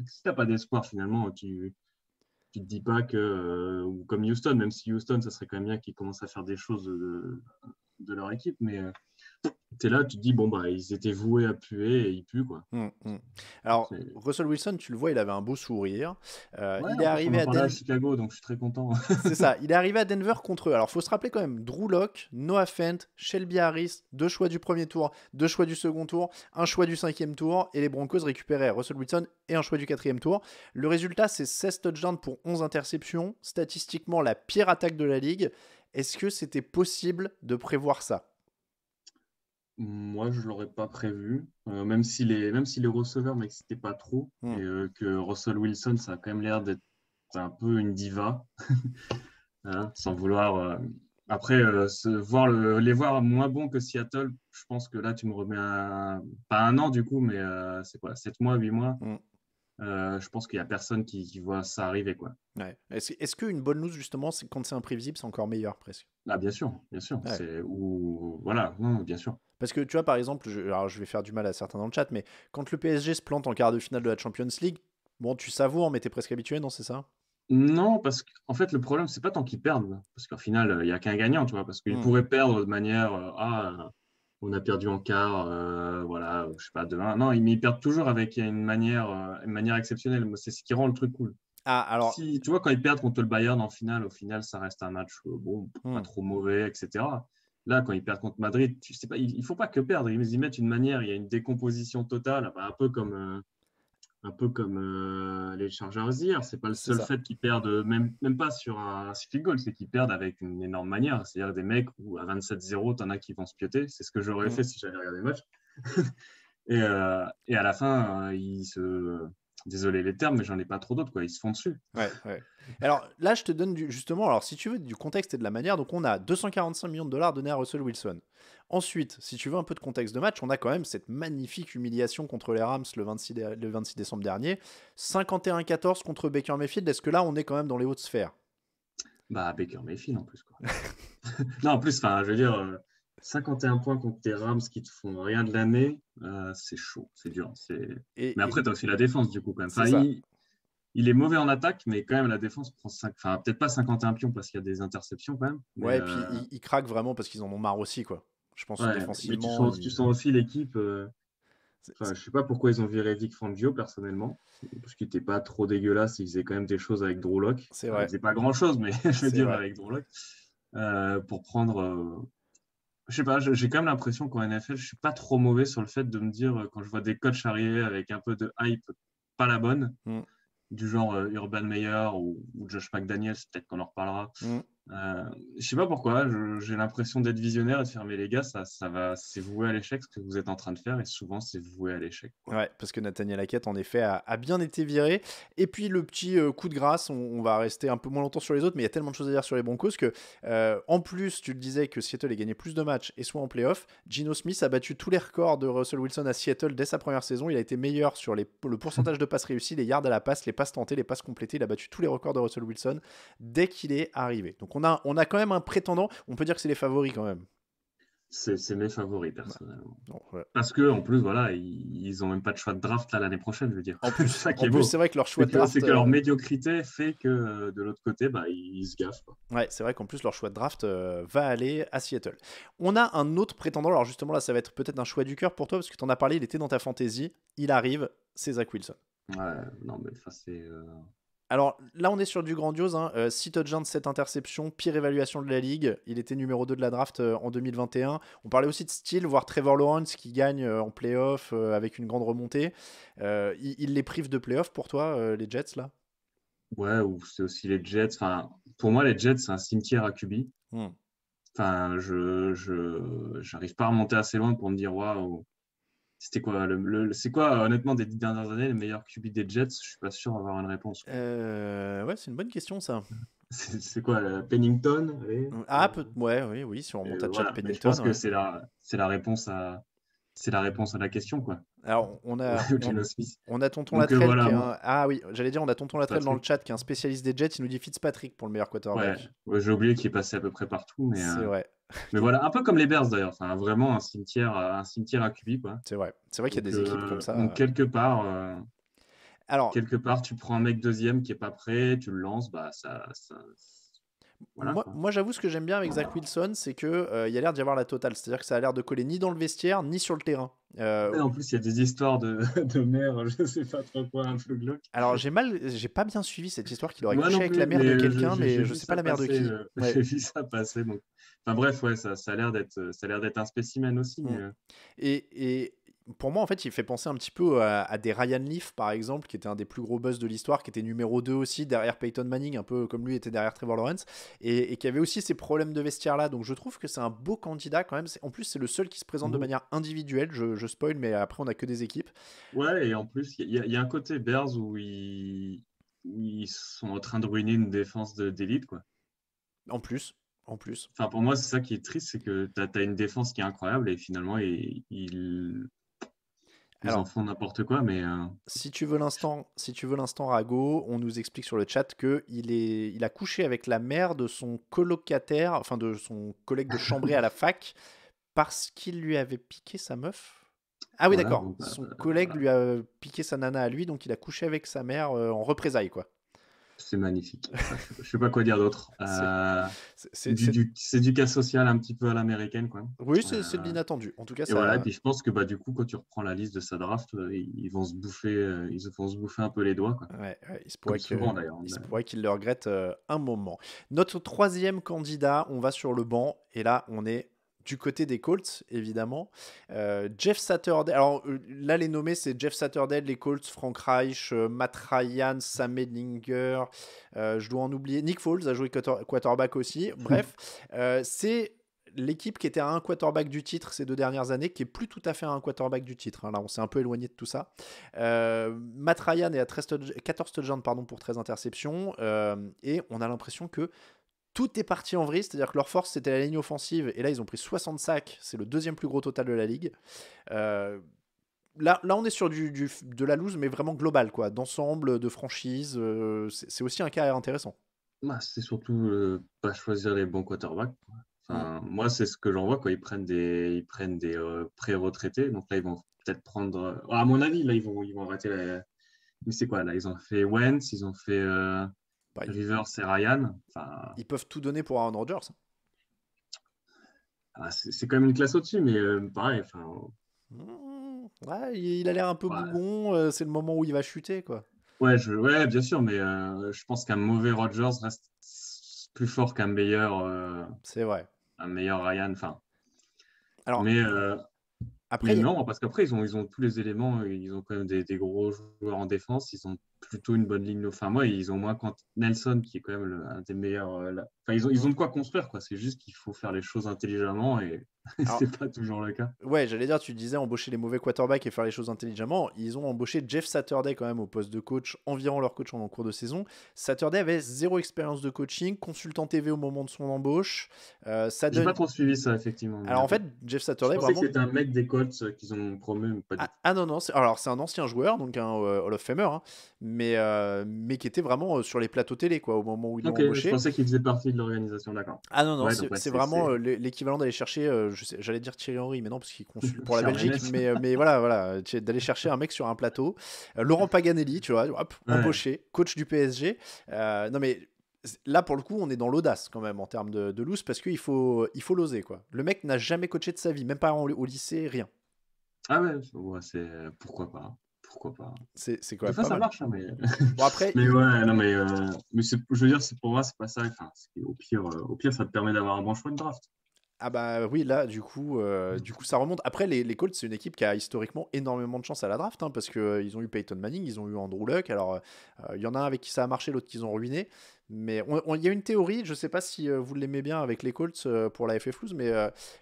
Si t'as pas d'espoir, finalement, tu te dis pas que. Ou comme Houston, même si Houston, ça serait quand même bien qu'ils commencent à faire des choses de leur équipe, mais tu es là, tu te dis, bon, bah, ils étaient voués à puer et ils puent, quoi. Alors, C'est- Russell Wilson, tu le vois, il avait un beau sourire. Ouais, Il est en plus, on arrivé en à parlait à Denver. Chicago, donc je suis très content. C'est ça, il est arrivé à Denver contre eux. Alors, faut se rappeler quand même, Drew Lock, Noah Fent, Shelby Harris, 2 choix du premier tour, 2 choix du second tour, un choix du cinquième tour, et les Broncos récupéraient Russell Wilson et un choix du quatrième tour. Le résultat, c'est 16 touchdowns pour 11 interceptions, statistiquement la pire attaque de la ligue. Est-ce que c'était possible de prévoir ça? Moi, je l'aurais pas prévu, même si les receveurs m'excitaient pas trop, et Hmm. que Russell Wilson, ça a quand même l'air d'être un peu une diva, hein, sans vouloir. Après, les voir moins bons que Seattle, je pense que là, tu me remets pas un an du coup, mais c'est quoi, 7 mois, 8 mois. Hmm. Je pense qu'il y a personne qui voit ça arriver, quoi. Ouais. Est-ce qu'une bonne news, justement, c'est quand c'est imprévisible, c'est encore meilleur presque? Ah, bien sûr. Ouais. Voilà, non, bien sûr. Parce que tu vois, par exemple, alors je vais faire du mal à certains dans le chat, mais quand le PSG se plante en quart de finale de la Champions League, bon, tu savoures, mais t'es presque habitué, non, c'est ça? Non, parce qu'en fait, le problème, c'est pas tant qu'ils perdent, parce qu'au final, il n'y a qu'un gagnant, tu vois, parce qu'ils Hmm. pourraient perdre de manière, on a perdu en quart, voilà, je sais pas, de 1. Non, ils perdent toujours avec une manière exceptionnelle. Moi, c'est ce qui rend le truc cool. Ah, alors. Si, tu vois, quand ils perdent contre le Bayern en finale, au final, ça reste un match bon, pas Hmm. trop mauvais, etc. Là, quand ils perdent contre Madrid, tu sais pas, il ne faut pas que perdre. Ils y mettent une manière, il y a une décomposition totale, bah, un peu comme les Chargers hier. C'est pas le C'est seul ça. fait qu'ils perdent, même pas sur un field goal, c'est qu'ils perdent avec une énorme manière. C'est-à-dire des mecs où à 27-0, t'en as qui vont se pioter. C'est ce que j'aurais Hmm. fait si j'avais regardé le match. Et à la fin, ils se. Désolé les termes, mais j'en ai pas trop d'autres, quoi. Ils se font dessus. Ouais, ouais. Alors là, je te donne justement, alors si tu veux, du contexte et de la manière. Donc on a 245 millions de dollars donnés à Russell Wilson. Ensuite, si tu veux un peu de contexte de match, on a quand même cette magnifique humiliation contre les Rams le 26 décembre dernier. 51-14 contre Baker Mayfield. Est-ce que là, on est quand même dans les hautes sphères? Bah, Baker Mayfield en plus, quoi. Non, en plus, je veux dire, 51 points contre tes Rams qui te font rien de l'année, c'est chaud, c'est dur. Mais Et après, tu as aussi la défense, du coup, quand même. c'est ça. Il est mauvais en attaque, mais quand même, la défense prend 5. Enfin, peut-être pas 51 pions parce qu'il y a des interceptions, quand même. Mais Ouais, et puis ils craquent vraiment parce qu'ils en ont marre aussi, quoi. Je pense ouais, mais défensivement, tu sens aussi l'équipe. c'est- Je sais pas pourquoi ils ont viré Vic Fangio, personnellement. Parce qu'il n'était pas trop dégueulasse. Il faisait quand même des choses avec Drew Lock. c'est Enfin, il vrai, faisait pas grand-chose, mais je veux c'est dire, vrai. avec Drew Lock. Pour prendre. Je sais pas, j'ai quand même l'impression qu'en NFL, je suis pas trop mauvais sur le fait de me dire, quand je vois des coachs arriver avec un peu de hype, pas la bonne, Mm, du genre Urban Meyer ou Josh McDaniels, peut-être qu'on en reparlera. mm. Euh, je sais pas pourquoi, j'ai l'impression d'être visionnaire et de faire, mais les gars, c'est voué à l'échec ce que vous êtes en train de faire, et souvent c'est voué à l'échec, quoi. Ouais, parce que Nathaniel Hackett, en effet, a bien été viré. Et puis le petit coup de grâce, on va rester un peu moins longtemps sur les autres, mais il y a tellement de choses à dire sur les Broncos que, en plus, tu le disais que Seattle ait gagné plus de matchs et soit en playoff, Geno Smith a battu tous les records de Russell Wilson à Seattle dès sa première saison. Il a été meilleur sur le pourcentage de passes réussies, les yards à la passe, les passes tentées, les passes complétées. Il a battu tous les records de Russell Wilson dès qu'il est arrivé. Donc on a quand même un prétendant. On peut dire que c'est les favoris quand même. C'est mes favoris, Ouais. personnellement. Donc, ouais. Parce que, en plus, voilà, ils ont même pas de choix de draft là l'année prochaine, je veux dire. En C'est plus, ça qui est beau. c'est vrai que leur choix de draft. C'est que leur médiocrité fait que de l'autre côté, bah, ils se gaffent, quoi. Ouais, c'est vrai qu'en plus, leur choix de draft va aller à Seattle. On a un autre prétendant, alors justement là, ça va être peut-être un choix du cœur pour toi, parce que tu en as parlé, il était dans ta fantasy, il arrive, c'est Zach Wilson. Ouais, non, mais enfin, c'est. Alors là, on est sur du grandiose, hein. 6 touchdowns, 7 interceptions, pire évaluation de la ligue. Il était numéro 2 de la draft en 2021. On parlait aussi de style, voir Trevor Lawrence qui gagne en playoff avec une grande remontée. Il les prive de playoff pour toi, les Jets, là? Ouais, ou c'est aussi les Jets. Enfin, pour moi, les Jets, c'est un cimetière à QB. Hmm. Enfin, j'arrive pas à remonter assez loin pour me dire, waouh, c'était quoi c'est quoi, honnêtement, des 10 dernières années, le meilleur QB des Jets? Je suis pas sûr d'avoir une réponse, quoi. Ouais, c'est une bonne question, ça. C'est quoi, Pennington? Allez, Ah, ouais, oui, oui, si on remonte à Chad voilà. Mais je Pennington, pense que ouais. c'est la réponse c'est la réponse à la question, quoi. Alors, Geno Smith. on a Tonton Donc Latrell qui voilà, est moi, un... Ah oui, j'allais dire, on a Tonton Latrell dans le Patrick. chat qui est un spécialiste des Jets. Il nous dit Fitzpatrick pour le meilleur Ouais, quarterback. ouais, j'ai oublié qu'il est passé à peu près partout, C'est vrai. mais voilà, un peu comme les Bears d'ailleurs. Enfin, vraiment un cimetière à QB, quoi. C'est vrai. C'est vrai qu'il y a des équipes comme ça. Donc Alors, quelque part, tu prends un mec deuxième qui est pas prêt, tu le lances, bah voilà, quoi. moi j'avoue, ce que j'aime bien avec Zach Wilson, c'est que il y a l'air d'y avoir la totale. C'est-à-dire que ça a l'air de coller ni dans le vestiaire, ni sur le terrain. Ouais, en plus, il y a des histoires de mère, je sais pas trop quoi, un peu glauque. Alors, j'ai pas bien suivi cette histoire qu'il aurait Moi couché non avec la plus, mère de mais quelqu'un, j'ai mais je vu sais pas ça la mère de passer. qui. Ouais. J'ai vu ça passer. Donc, enfin bref, ouais, ça a l'air d'être un spécimen aussi. Mm. Mais, Et pour moi, en fait, il fait penser un petit peu à des Ryan Leaf, par exemple, qui était un des plus gros buzz de l'histoire, qui était numéro 2 aussi, derrière Peyton Manning, un peu comme lui était derrière Trevor Lawrence, et qui avait aussi ces problèmes de vestiaire-là. Donc je trouve que c'est un beau candidat quand même. En plus, c'est le seul qui se présente de Mhm. manière individuelle. Je spoil, mais après, on a que des équipes. Ouais, et en plus, il y a un côté Bears où ils sont en train de ruiner une défense d'élite, quoi. En plus. En plus. Enfin, pour moi, c'est ça qui est triste, c'est que tu as une défense qui est incroyable et finalement, ils en Alors, font n'importe quoi. Mais si tu veux l'instant Rago, on nous explique sur le chat que il a couché avec la mère de son colocataire, enfin de son collègue de chambrée à la fac, parce qu'il lui avait piqué sa meuf. Ah oui, voilà, d'accord. bon, bah, Son collègue voilà. lui a piqué sa nana à lui, donc il a couché avec sa mère en représailles, quoi. C'est magnifique. Je sais pas quoi dire d'autre. C'est du cas social un petit peu à l'américaine, quoi. Oui, c'est de l'inattendu. En tout cas, et voilà. Et puis je pense que du coup, quand tu reprends la liste de sa draft, ils vont se bouffer un peu les doigts, quoi. Ouais, il se Comme pourrait souvent d'ailleurs. il se pourrait qu'il le regrette un moment. Notre troisième candidat, on va sur le banc, et là, on est du côté des Colts, évidemment. Jeff Saturday. Alors là, les nommés, c'est Jeff Saturday, les Colts, Frank Reich, Matt Ryan, Sam Ehlinger. Je dois en oublier. Nick Foles a joué quarterback aussi. Bref, c'est l'équipe qui était à un quarterback du titre ces 2 dernières années, qui est plus tout à fait à un quarterback du titre. Hein. Là, on s'est un peu éloigné de tout ça. Matt Ryan est à 14 touchdowns pour 13 interceptions. Et on a l'impression que tout est parti en vrille, c'est-à-dire que leur force c'était la ligne offensive, et là ils ont pris 60 sacs, c'est le 2e plus gros total de la ligue. Là on est sur de la loose, mais vraiment global, quoi, d'ensemble, de franchise. C'est aussi un cas intéressant. C'est surtout pas choisir les bons quarterbacks. Enfin, moi, c'est ce que j'en vois quand ils prennent des pré-retraités. Donc là, ils vont peut-être prendre. À mon avis, là, ils vont arrêter la. Mais c'est quoi là? Ils ont fait Wentz, ils ont fait Rivers et Ryan. Enfin, ils peuvent tout donner pour Aaron Rodgers. C'est quand même une classe au-dessus, mais pareil. Ouais, il a l'air un peu bougon. C'est le moment où il va chuter, quoi. Ouais, bien sûr, mais je pense qu'un mauvais Rodgers reste plus fort qu'un meilleur. C'est vrai. Un meilleur Ryan. Enfin. Alors, mais après, non, parce qu'après, ils ont tous les éléments. Ils ont quand même des gros joueurs en défense. Ils ont plutôt une bonne ligne. Enfin, moi, ils ont moins quand Nelson, qui est quand même un des meilleurs. Enfin, ils ont de quoi construire, quoi. C'est juste qu'il faut faire les choses intelligemment et c'est pas toujours le cas. Ouais, j'allais dire, tu disais embaucher les mauvais quarterbacks et faire les choses intelligemment. Ils ont embauché Jeff Saturday quand même au poste de coach, environ leur coach en cours de saison. Saturday avait 0 expérience de coaching, consultant TV au moment de son embauche. J'ai pas trop suivi ça, effectivement. Alors en fait, Jeff Saturday, je pensais que c'était un mec des Colts qu'ils ont promu, mais pas du tout. Non, alors c'est un ancien joueur, donc un Hall of Famer, hein, mais qui était vraiment sur les plateaux télé, quoi, au moment où ils l'ont embauché. Je pensais qu'il faisait partie de l'organisation, d'accord. Ah non, c'est vraiment l'équivalent d'aller chercher, j'allais dire Thierry Henry, mais non, parce qu'il consulte pour la Belgique, mais voilà, d'aller chercher un mec sur un plateau. Laurent Paganelli, tu vois, hop, embauché, coach du PSG. Non mais là, pour le coup, on est dans l'audace quand même en termes de loose, parce qu'il faut l'oser, quoi. Le mec n'a jamais coaché de sa vie, même pas au lycée, rien. Ah ouais, c'est pourquoi pas. C'est quand même pas ça mal. marche, hein, mais bon après mais ouais, non mais je veux dire, c'est pour moi, c'est pas ça. Enfin, au pire ça te permet d'avoir un bon choix de draft. Ah bah oui, là du coup ça remonte. Après les Colts, c'est une équipe qui a historiquement énormément de chance à la draft, hein, parce que ils ont eu Peyton Manning, ils ont eu Andrew Luck. Alors il y en a un avec qui ça a marché, l'autre qu'ils ont ruiné. Mais il y a une théorie, je sais pas si vous l'aimez bien avec les Colts pour la FF Loose, mais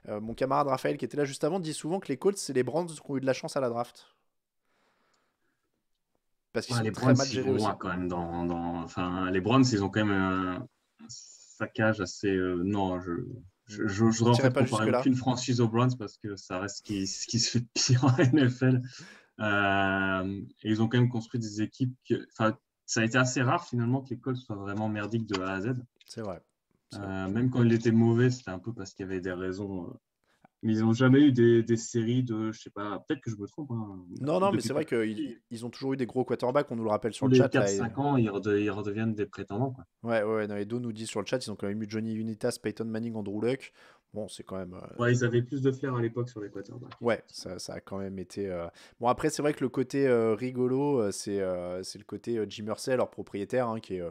mon camarade Raphaël qui était là juste avant dit souvent que les Colts, c'est les Browns qui ont eu de la chance à la draft. Parce qu'ils sont les très Browns, mal gérés aussi. Quand même enfin, les Browns, ils ont quand même un saccage assez. Non, je voudrais en fait comparer aucune franchise aux Browns parce que ça reste ce qui se fait de pire en NFL. Et ils ont quand même construit des équipes. Enfin, ça a été assez rare finalement que les Colts soient vraiment merdiques de A à Z. C'est vrai. Même quand ils étaient mauvais, c'était un peu parce qu'il y avait des raisons. Mais ils n'ont jamais eu des séries de, je sais pas, peut-être que je me trompe. Hein, non, mais c'est vrai qu'ils ont toujours eu des gros quarterbacks, on nous le rappelle sur le chat. Tous les 4-5 ans, ils redeviennent des prétendants, quoi. Ouais, non, Edo nous dit sur le chat, ils ont quand même eu Johnny Unitas, Peyton Manning, Andrew Luck. Bon, c'est quand même. Ouais, ils avaient plus de flair à l'époque sur les quarterbacks. Ouais, ça a quand même été. Bon, après, c'est vrai que le côté rigolo, c'est le côté Jim Irsay, leur propriétaire, hein, qui est,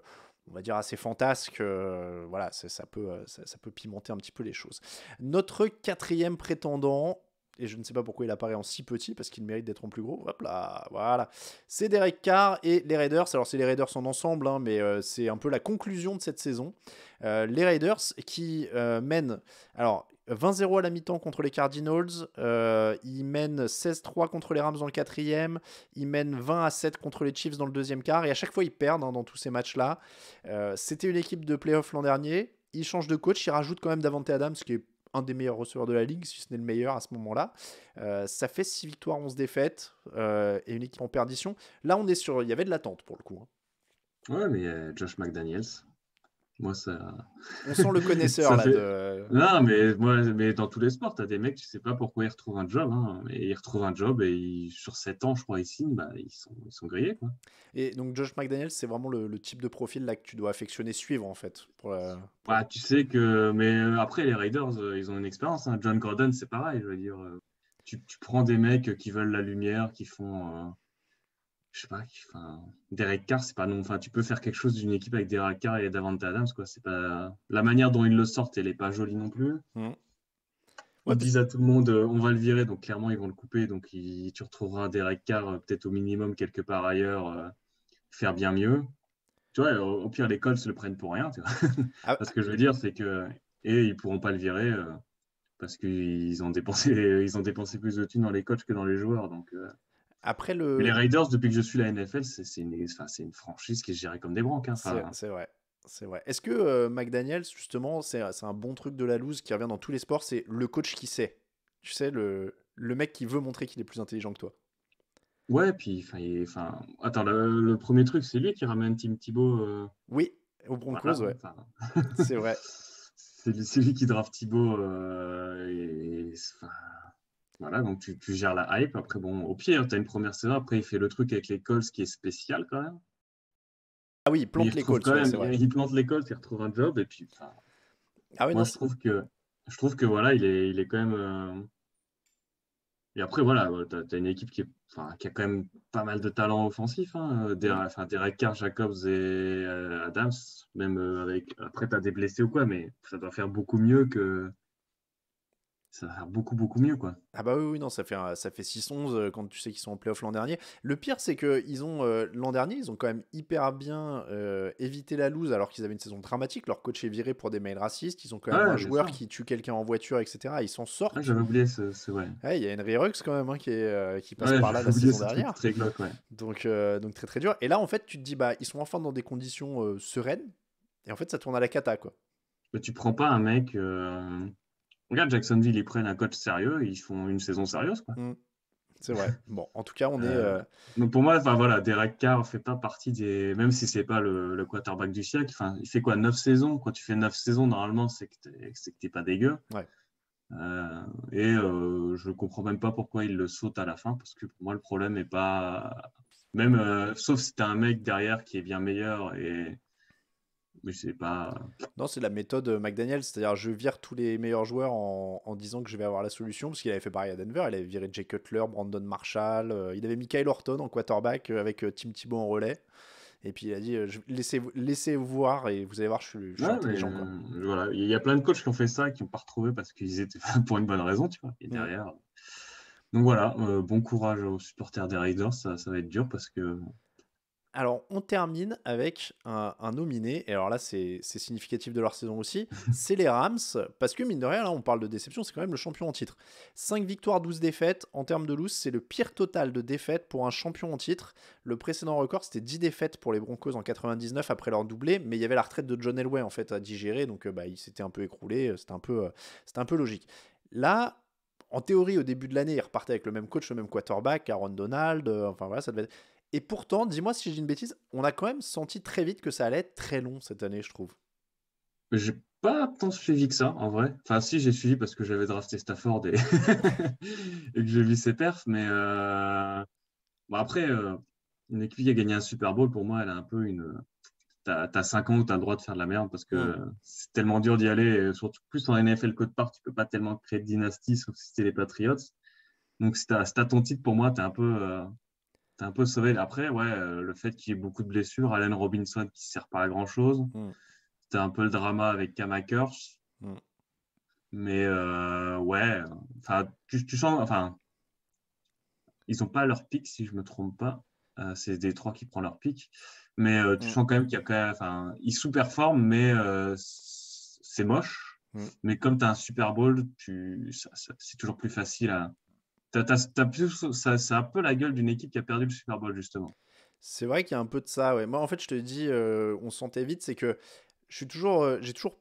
on va dire, assez fantasque. Voilà, ça peut pimenter un petit peu les choses. Notre 4e prétendant. Et je ne sais pas pourquoi il apparaît en si petit, parce qu'il mérite d'être en plus gros. Hop là, voilà. C'est Derek Carr et les Raiders. Alors, c'est les Raiders en ensemble, hein, mais c'est un peu la conclusion de cette saison. Les Raiders qui mènent 20-0 à la mi-temps contre les Cardinals. Ils mènent 16-3 contre les Rams dans le 4e. Ils mènent 20-7 contre les Chiefs dans le 2e quart. Et à chaque fois, ils perdent dans tous ces matchs-là. C'était une équipe de playoff l'an dernier. Ils changent de coach. Ils rajoutent quand même Davante Adams, qui est un des meilleurs receveurs de la ligue, si ce n'est le meilleur à ce moment-là. Ça fait 6 victoires, 11 défaites et une équipe en perdition. Là, il y avait de l'attente pour le coup. Hein. Ouais, mais Josh McDaniels. Moi, ça, On sent le connaisseur ça là fait. de. Non, mais dans tous les sports, tu as des mecs, tu sais pas pourquoi ils retrouvent un job, hein, et ils retrouvent un job et sur 7 ans, je crois, ils signent, bah, ils sont grillés, quoi. Et donc Josh McDaniels, c'est vraiment le type de profil là que tu dois affectionner, suivre en fait. Bah, tu sais que, mais après, les Raiders, ils ont une expérience, hein. John Gordon, c'est pareil, je veux dire. Tu prends des mecs qui veulent la lumière, qui font, je sais pas, enfin, Derek Carr, c'est pas non, enfin, tu peux faire quelque chose d'une équipe avec Derek Carr et Davante Adams, quoi. C'est pas, la manière dont ils le sortent, elle est pas jolie non plus. Mhm. Ouais, Ils disent à tout le monde, on va le virer, donc clairement, ils vont le couper, donc tu retrouveras Derek Carr, peut-être au minimum quelque part ailleurs, faire bien mieux. Tu vois, au pire, les Colts se le prennent pour rien, tu vois. ah, Ce que je veux dire, c'est que, et ils pourront pas le virer, parce qu'ils ont dépensé, ils ont dépensé plus de thunes dans les coachs que dans les joueurs. Donc, après mais les le. Raiders, depuis que je suis la NFL, c'est une franchise qui est gérée comme des branques, hein. Enfin, C'est vrai. C'est vrai. Est-ce que McDaniels, justement, c'est un bon truc de la loose qui revient dans tous les sports, c'est le coach qui sait. Tu sais, le mec qui veut montrer qu'il est plus intelligent que toi. ouais, puis, attends, le premier truc, c'est lui qui ramène Tim Thibault. Oui, aux Voilà, Broncos, hein, ouais. enfin, C'est vrai. c'est lui qui draft Thibault. Enfin, voilà, donc tu gères la hype. Après, bon, au pire, tu as une première saison. Après, il fait le truc avec les Colts qui est spécial quand même. Ah oui, il Mais il plante les retrouve Colts, quand ouais, même, c'est vrai. il plante les Colts, il retrouve un job. Et puis, enfin, Ah oui, moi, non, je trouve que voilà, il est quand même. Et après, voilà, t'as une équipe qui a quand même pas mal de talent offensif, hein. hmm. Derek Carr, Jacobs et Adams, même avec. Après, t'as des blessés ou quoi, mais ça doit faire beaucoup mieux que. Ça va faire beaucoup, beaucoup mieux, quoi. Ah bah oui, oui, non, ça fait 6-11 quand tu sais qu'ils sont en playoff l'an dernier. Le pire, c'est que l'an dernier, ils ont quand même hyper bien évité la loose alors qu'ils avaient une saison dramatique. Leur coach est viré pour des mails racistes. Ils ont quand même un Ouais, bien joueur sûr. qui tue quelqu'un en voiture, etc. Ils s'en Ah, sortent. j'avais oublié ce ouais. Ouais, il y a Henry Ruggs quand même hein, qui passe Ouais, par là j'avais la oublié saison ce truc dernière. très glauque, ouais. Donc très très dur. Et là, en fait, tu te dis, bah, ils sont enfin dans des conditions sereines. Et en fait, ça tourne à la cata, quoi. Mais tu prends pas un mec. Regarde, Jacksonville, ils prennent un coach sérieux, ils font une saison sérieuse, quoi. Hmm, c'est vrai. Bon, en tout cas, on est. Euh, donc pour moi, enfin voilà, Derek Carr fait pas partie des. Même si c'est pas le quarterback du siècle, enfin, il fait quoi, 9 saisons? Quand tu fais 9 saisons, normalement, c'est que t'es pas dégueu. Ouais. Et je comprends même pas pourquoi il le saute à la fin, parce que pour moi, le problème est pas. Même, sauf si t'as un mec derrière qui est bien meilleur, mais c'est pas. Non, c'est la méthode McDaniel, c'est-à-dire je vire tous les meilleurs joueurs en disant que je vais avoir la solution, parce qu'il avait fait pareil à Denver, il avait viré Jay Cutler, Brandon Marshall, il avait mis Kyle Orton en quarterback avec Tim Tebow en relais, et puis il a dit laissez voir et vous allez voir, je suis Ouais, mais intelligent quoi. voilà, il y a plein de coachs qui ont fait ça, qui n'ont pas retrouvé parce qu'ils étaient pour une bonne raison, tu vois. Et Mm. derrière. Donc voilà, bon courage aux supporters des Raiders, ça va être dur parce que. Alors, on termine avec un nominé, et alors là, c'est significatif de leur saison aussi, c'est les Rams, parce que mine de rien, là, on parle de déception, c'est quand même le champion en titre. 5 victoires, 12 défaites, en termes de loose, c'est le pire total de défaites pour un champion en titre. Le précédent record, c'était 10 défaites pour les Broncos en 99 après leur doublé, mais il y avait la retraite de John Elway, en fait, à digérer, donc bah, il s'était un peu écroulé, c'était un peu logique. Là, en théorie, au début de l'année, ils repartaient avec le même coach, le même quarterback, Aaron Donald, enfin voilà, ça devait être. Et pourtant, dis-moi si je dis une bêtise, on a quand même senti très vite que ça allait être très long cette année, je trouve. J'ai pas tant suivi que ça, en vrai. Enfin, si, j'ai suivi parce que j'avais drafté Stafford et, et que j'ai vu ses perfs, mais bon, après, une équipe qui a gagné un Super Bowl, pour moi, elle a un peu une. T'as 5 ans où t'as le droit de faire de la merde parce que Hmm. c'est tellement dur d'y aller, et surtout plus en NFL code part, tu peux pas tellement créer de dynastie sauf si c'était les Patriots. Donc, si t'as ton titre, pour moi, t'es un peu sauvé. Après, ouais, le fait qu'il y ait beaucoup de blessures, Allen Robinson qui ne sert pas à grand-chose. Hmm. C'était un peu le drama avec Cam Akers. Hmm. Mais ouais, enfin, tu sens, enfin, ils n'ont pas leur pic, si je ne me trompe pas. C'est Détroit qui prend leur pic. Mais tu Hmm. sens quand même qu'il y a quand même, enfin, ils sous-performent, mais c'est moche. Hmm. Mais comme tu as un Super Bowl, c'est toujours plus facile à. Ça a un peu la gueule d'une équipe qui a perdu le Super Bowl, justement. C'est vrai qu'il y a un peu de ça, ouais. Moi, en fait, je te dis, on sentait vite, c'est que j'ai toujours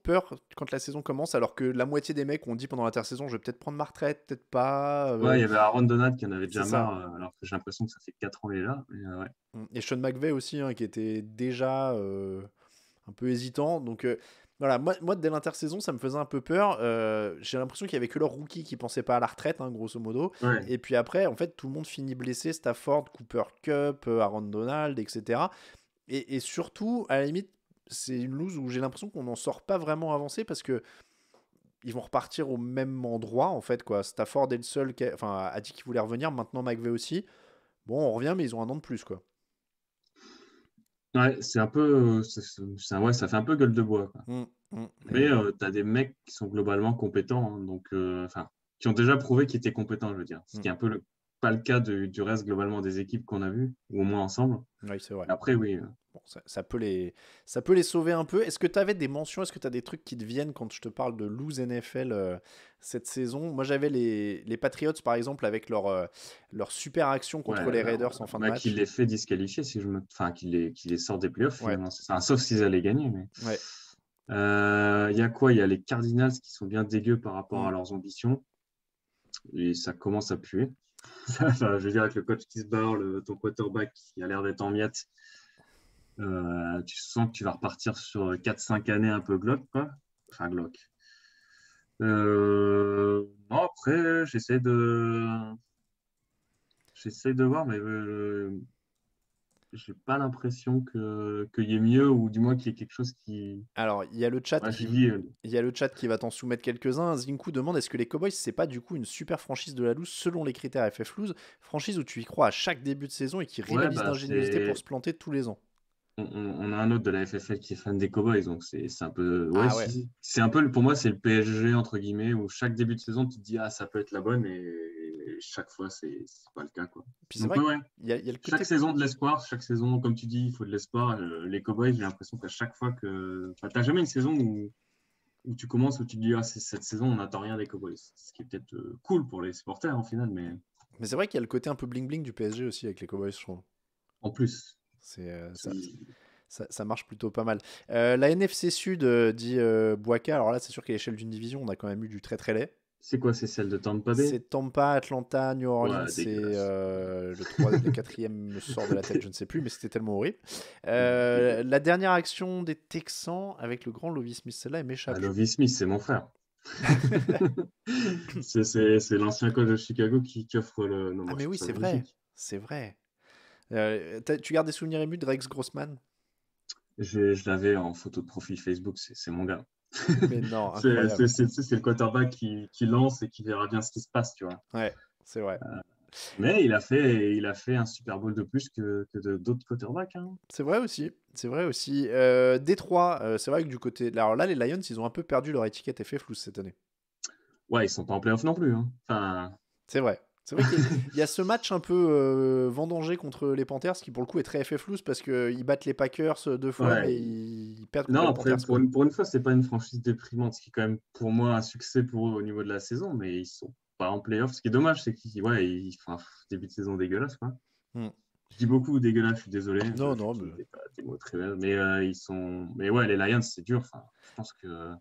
peur quand la saison commence, alors que la moitié des mecs ont dit pendant l'intersaison, je vais peut-être prendre ma retraite, peut-être pas. Ouais, il y avait Aaron Donald qui en avait C'est déjà ça. marre, alors que j'ai l'impression que ça fait 4 ans il est là. Mais, ouais. Et Sean McVay aussi, hein, qui était déjà un peu hésitant. Donc voilà, moi, dès l'intersaison, ça me faisait un peu peur. J'ai l'impression qu'il y avait que leur rookie qui pensait pas à la retraite, hein, grosso modo. Ouais. Et puis après, en fait, tout le monde finit blessé. Stafford, Cooper Kupp, Aaron Donald, etc. Et surtout, à la limite, c'est une loose où j'ai l'impression qu'on n'en sort pas vraiment avancé parce que ils vont repartir au même endroit, en fait, quoi. Stafford est le seul qui a dit qu'il voulait revenir. Maintenant, McVay aussi. Bon, on revient, mais ils ont un an de plus, quoi. Ouais, c'est un peu. Ouais, ça fait un peu gueule de bois, quoi. Mais Et tu as des mecs qui sont globalement compétents, hein, donc, enfin, qui ont déjà prouvé qu'ils étaient compétents, je veux dire. Ce qui est un peu pas le cas du reste globalement des équipes qu'on a vues, ou au moins ensemble. oui, c'est vrai. Après, oui. Bon, ça peut les sauver un peu. Est-ce que tu avais des mentions? Est-ce que tu as des trucs qui te viennent quand je te parle de lose NFL cette saison? Moi, j'avais les Patriots, par exemple, avec leur super action contre Ouais, les Raiders en fin de bah, qu'il match. les fait disqualifier, si je me... enfin, qu'il les sort des playoffs, Ouais, finalement. Enfin, sauf s'ils allaient gagner. Mais ouais. il y a quoi? Il y a les Cardinals qui sont bien dégueux par rapport Mm. à leurs ambitions. Et ça commence à puer. Enfin, je veux dire, avec le coach qui se barre, ton quarterback qui a l'air d'être en miettes, tu sens que tu vas repartir sur 4-5 années un peu glauques, quoi. Enfin, glauques. Non, après, j'essaie de voir, mais j'ai pas l'impression qu'il y ait mieux, ou du moins qu'il y ait quelque chose qui. Alors, il y a le chat Ouais, je qui, dis, il y a le chat qui va t'en soumettre quelques-uns. Zinku demande est-ce que les Cowboys, c'est pas du coup une super franchise de la loose selon les critères FF Loose, franchise où tu y crois à chaque début de saison et qui ouais, rivalise bah, d'ingéniosité pour se planter tous les ans. on a un autre de la FFL qui est fan des Cowboys, donc c'est un peu. Ouais, Ah ouais. si. C'est un peu, pour moi, c'est le PSG, entre guillemets, où chaque début de saison, tu te dis, ah, ça peut être la bonne, et chaque fois, c'est pas le cas, quoi. Puis c'est Donc, vrai ouais, qu'il ouais. y a le Chaque côté. saison de l'espoir, chaque saison, comme tu dis, il faut de l'espoir. Les Cowboys, j'ai l'impression qu'à chaque fois que. Enfin, t'as jamais une saison où tu commences, où tu te dis, ah, c'est cette saison, on n'attend rien des Cowboys. Ce qui est peut-être cool pour les supporters, en final, mais Mais c'est vrai qu'il y a le côté un peu bling-bling du PSG aussi avec les Cowboys, je trouve. en plus. Ça, c'est- ça marche plutôt pas mal. La NFC Sud, dit Boaka, alors là, c'est sûr qu'à l'échelle d'une division, on a quand même eu du très très laid. C'est quoi, c'est celle de Tampa Bay? C'est Tampa, Atlanta, New Orleans, Ouais, c'est dégueulasse. le quatrième me sort de la tête, je ne sais plus, mais c'était tellement horrible. Dégueulasse. La dernière action des Texans avec le grand Lovie Smith, celle-là, elle Ah, m'échappe. Lovie Smith, c'est mon frère. C'est l'ancien coach de Chicago qui offre le. Non, Ah moi, mais je trouve oui, ça c'est vrai, magnifique. c'est vrai. Tu gardes des souvenirs émus de Rex Grossman? Je l'avais en photo de profil Facebook, c'est mon gars. Mais non, incroyable. C'est le quarterback qui lance et qui verra bien ce qui se passe, tu vois. Ouais, c'est vrai. Mais il a fait un Super Bowl de plus que d'autres quarterbacks, hein. C'est vrai aussi. C'est vrai aussi. Détroit, c'est vrai que du côté. Alors là, les Lions, ils ont un peu perdu leur étiquette FF Loose cette année. Ouais, ils sont pas en playoff non plus, hein. Enfin, C'est vrai. C'est vrai qu'il y a ce match un peu vendangé contre les Panthers qui, pour le coup, est très FF Loose parce qu'ils battent les Packers 2 fois, mais ouais. ils perdent contre Non, les après, Panthers, quoi. pour une fois, c'est pas une franchise déprimante, ce qui est quand même pour moi un succès pour eux au niveau de la saison, mais ils sont pas en playoff. Ce qui est dommage, c'est qu'ils ils font un début de saison dégueulasse, quoi. Hmm. Je dis beaucoup dégueulasse, je suis désolé, Non, non, j'utilise mais. des mots très bien, mais ils sont. Mais ouais, les Lions, c'est dur. Enfin, je pense que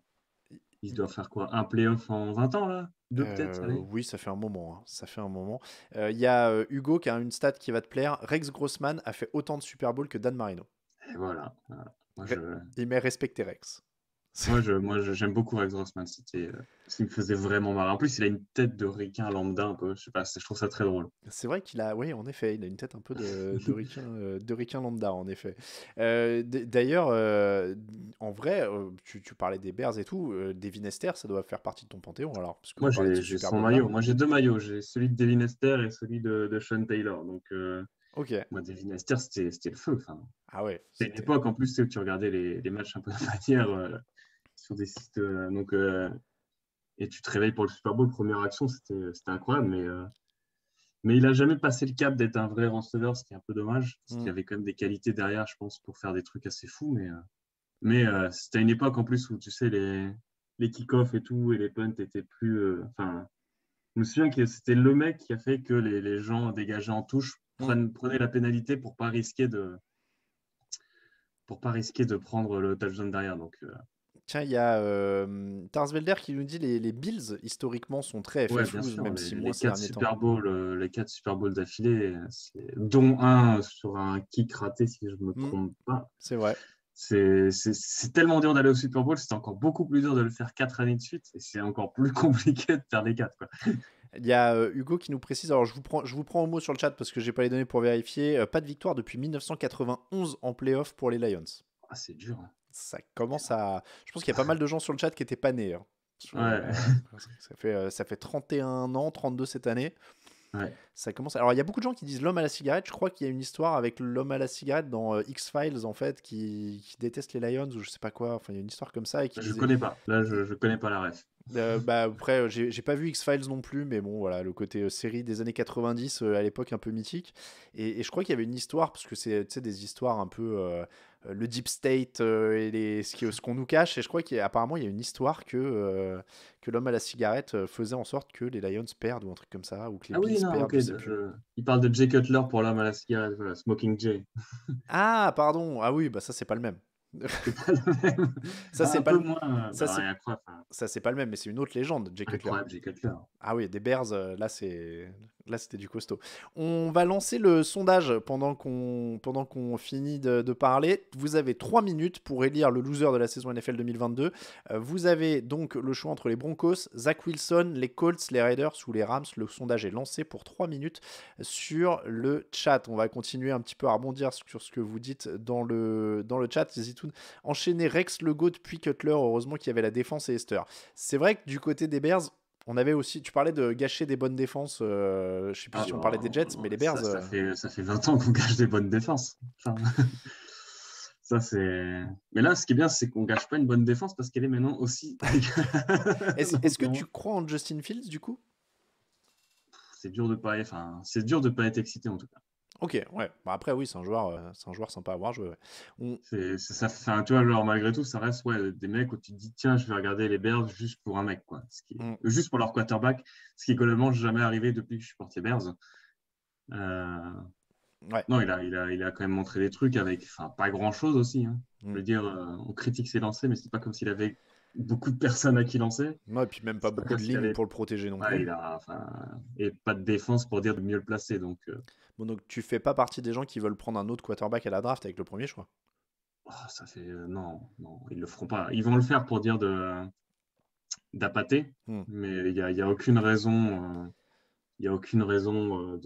ils doivent faire quoi? Un playoff en 20 ans, là? Deux peut-être, allez. Oui, ça fait un moment, hein. Ça fait un moment. Il y a Hugo qui a une stat qui va te plaire. Rex Grossman a fait autant de Super Bowl que Dan Marino. Et voilà. Voilà. Il met respecté Rex. J'aime beaucoup Rex Grossman. C'était ce qui me faisait vraiment marrer. En plus, il a une tête de requin lambda, un peu. Je sais pas, je trouve ça très drôle. C'est vrai qu'il a, oui, en effet, il a une tête un peu de requin lambda, en effet. D'ailleurs, en vrai, tu parlais des Bears et tout, Devin Hester, ça doit faire partie de ton panthéon, alors, parce Moi, qu'on parlait de ce j'ai Super son Bowl-là. maillot. Moi, j'ai deux maillots. J'ai celui de Devin Hester et celui de Sean Taylor. Donc, Ok. moi, Devin Hester, c'était le feu. Enfin, Ah ouais, c'était une c'était. époque, en plus, tu sais, où tu regardais les matchs un peu de manière sur des sites. Et tu te réveilles pour le Super Bowl, première action, c'était incroyable. Mais il a jamais passé le cap d'être un vrai receveur, ce qui est un peu dommage. Parce qu'il Hmm. avait quand même des qualités derrière, je pense, pour faire des trucs assez fous. Mais c'était une époque en plus où, tu sais, les kick-offs et tout, et les punts étaient plus. Enfin, je me souviens que c'était le mec qui a fait que les gens dégagés en touche Hmm. prenaient la pénalité pour pas risquer de prendre le touchdown derrière. Donc, Tiens, il y a Tarsvelder qui nous dit les Bills, historiquement, sont très ouais, FF bien loose, sûr, même si moins les ces derniers temps. Les quatre Super Bowls d'affilée, dont un sur un kick raté, si je me Hmm. trompe pas. C'est vrai. c'est tellement dur d'aller au Super Bowl, c'est encore beaucoup plus dur de le faire 4 années de suite, et c'est encore plus compliqué de faire les 4, quoi. Il y a Hugo qui nous précise, alors je vous prends au mot sur le chat parce que j'ai pas les données pour vérifier, pas de victoire depuis 1991 en playoff pour les Lions. Ah, c'est dur, hein. Ça commence à... Je pense qu'il y a pas mal de gens sur le chat qui étaient pas nés, hein. Ouais. Ça fait 31 ans, 32 cette année. Ouais. Ça commence. Alors, il y a beaucoup de gens qui disent l'homme à la cigarette. Je crois qu'il y a une histoire avec l'homme à la cigarette dans X-Files, en fait, qui déteste les Lions ou je sais pas quoi. Enfin, il y a une histoire comme ça. Et qui Je disait... connais pas. Là, je connais pas la ref. Bah, après, j'ai pas vu X-Files non plus, mais bon, voilà, le côté série des années 90 à l'époque un peu mythique. Et je crois qu'il y avait une histoire, parce que c'est tu sais, des histoires un peu le Deep State et ce qu'on nous cache. Et je crois qu'apparemment, il y a une histoire que l'homme à la cigarette faisait en sorte que les Lions perdent ou un truc comme ça, ou que les Ah oui, Bills non, perdent, ok. je sais plus. Il parle de Jay Cutler pour l'homme à la cigarette, voilà, Smoking Jay. Ah, pardon. Ah oui, bah ça, c'est pas le même. C'est pas le même. Ça, Ah, c'est un pas peu le... moins. ça, Bah, c'est... incroyable, enfin, ça, c'est pas le même, mais c'est une autre légende, Jay Cutler. incroyable, Jay Cutler. Ah oui, des Bears, là c'était du costaud. On va lancer le sondage pendant qu'on finit de parler. Vous avez 3 minutes pour élire le loser de la saison NFL 2022. Vous avez donc le choix entre les Broncos, Zach Wilson, les Colts, les Raiders ou les Rams. Le sondage est lancé pour 3 minutes sur le chat. On va continuer un petit peu à rebondir sur ce que vous dites dans le chat. Zitoun, enchaîner Rex, le GOAT, puis Cutler. Heureusement qu'il y avait la défense et Esther. C'est vrai que du côté des Bears, on avait aussi, tu parlais de gâcher des bonnes défenses, je sais plus Ah, si on parlait des Jets, mais les Bears... ça fait 20 ans qu'on gâche des bonnes défenses. Enfin, ça, c'est. Mais là, ce qui est bien, c'est qu'on gâche pas une bonne défense parce qu'elle est maintenant aussi. Est-ce que tu crois en Justin Fields du coup? C'est dur de pas, enfin, c'est dur de pas être excité en tout cas. Ok, ouais. Bah après, oui, c'est un joueur sympa à voir jouer. Ouais. Ça, enfin, tu vois, genre, malgré tout, ça reste des mecs où tu te dis, tiens, je vais regarder les Bears juste pour un mec, quoi. Juste pour leur quarterback, ce qui est globalement jamais arrivé depuis que je suis porté Bears. Ouais. Non, il a quand même montré des trucs avec, enfin, pas grand-chose aussi, hein. Je veux dire, on critique ses lancers, mais c'est pas comme s'il avait beaucoup de personnes à qui lancer. Ouais, et puis même pas C'est pas beaucoup comme de s'il lignes avait. pour le protéger non Ouais, plus. il a, enfin, et pas de défense pour dire de mieux le placer. Donc, Bon, donc tu fais pas partie des gens qui veulent prendre un autre quarterback à la draft avec le premier choix. ça fait. Non, ils le feront pas. Ils vont le faire pour dire d'appâter, mais il y a aucune raison. Il y a aucune raison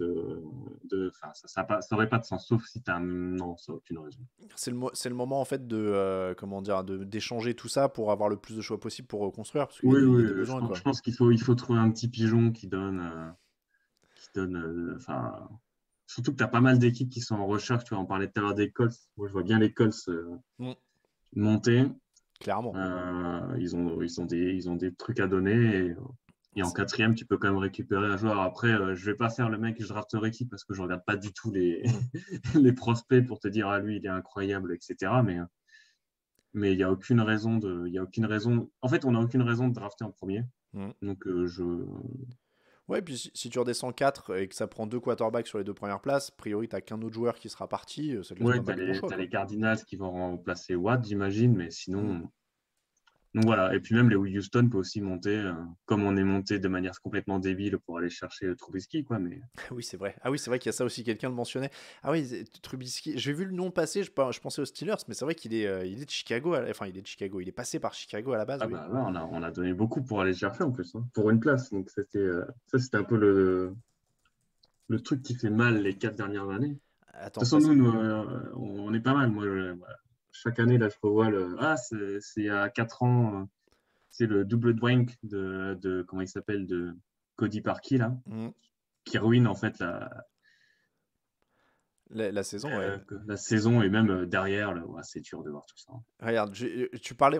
enfin, ça aurait pas de sens, sauf si tu as non, ça n'a aucune raison. C'est le moment en fait de comment dire d'échanger tout ça pour avoir le plus de choix possible pour reconstruire parce qu'il Oui, y a des besoins quoi. je pense qu'il faut trouver un petit pigeon qui donne enfin, surtout que tu as pas mal d'équipes qui sont en recherche. Tu vois, on parlait tout à l'heure des Colts. Moi, je vois bien les Colts monter. Clairement. Ils ont des trucs à donner. Et en quatrième, tu peux quand même récupérer un joueur. Après, je vais pas faire le mec que je drafterai qui parce que je regarde pas du tout les prospects pour te dire ah lui il est incroyable, etc. Mais il y a aucune raison En fait, on n'a aucune raison de drafter en premier. Donc Ouais, puis si tu redescends 4 et que ça prend 2 quarterbacks sur les 2 premières places, a priori t'as qu'un autre joueur qui sera parti, ça te laisse pas mal de bons choix. T'as Quoi. les Cardinals qui vont remplacer Watt, j'imagine, mais sinon. Donc voilà, et puis même les Houston peut aussi monter, comme on est monté de manière complètement débile pour aller chercher Trubisky, quoi. Mais Oui, c'est vrai. Ah oui, c'est vrai qu'il y a ça aussi, quelqu'un le mentionnait. Ah oui, Trubisky, j'ai vu le nom passer, je pensais aux Steelers, mais c'est vrai qu'il est de Chicago, enfin il est de Chicago, il est passé par Chicago à la base. ah oui. bah ouais, on a donné beaucoup pour aller chercher en plus, hein, pour une place. Donc c'était un peu le truc qui fait mal les 4 dernières années. Attends, De toute façon, nous, on est pas mal. Moi, chaque année, là, je revois c'est il y a 4 ans, c'est le double dwank de comment il s'appelle, de Cody Parkey, là, qui ruine en fait la saison, ouais. la saison et même derrière. Là, c'est dur de voir tout ça. Regarde,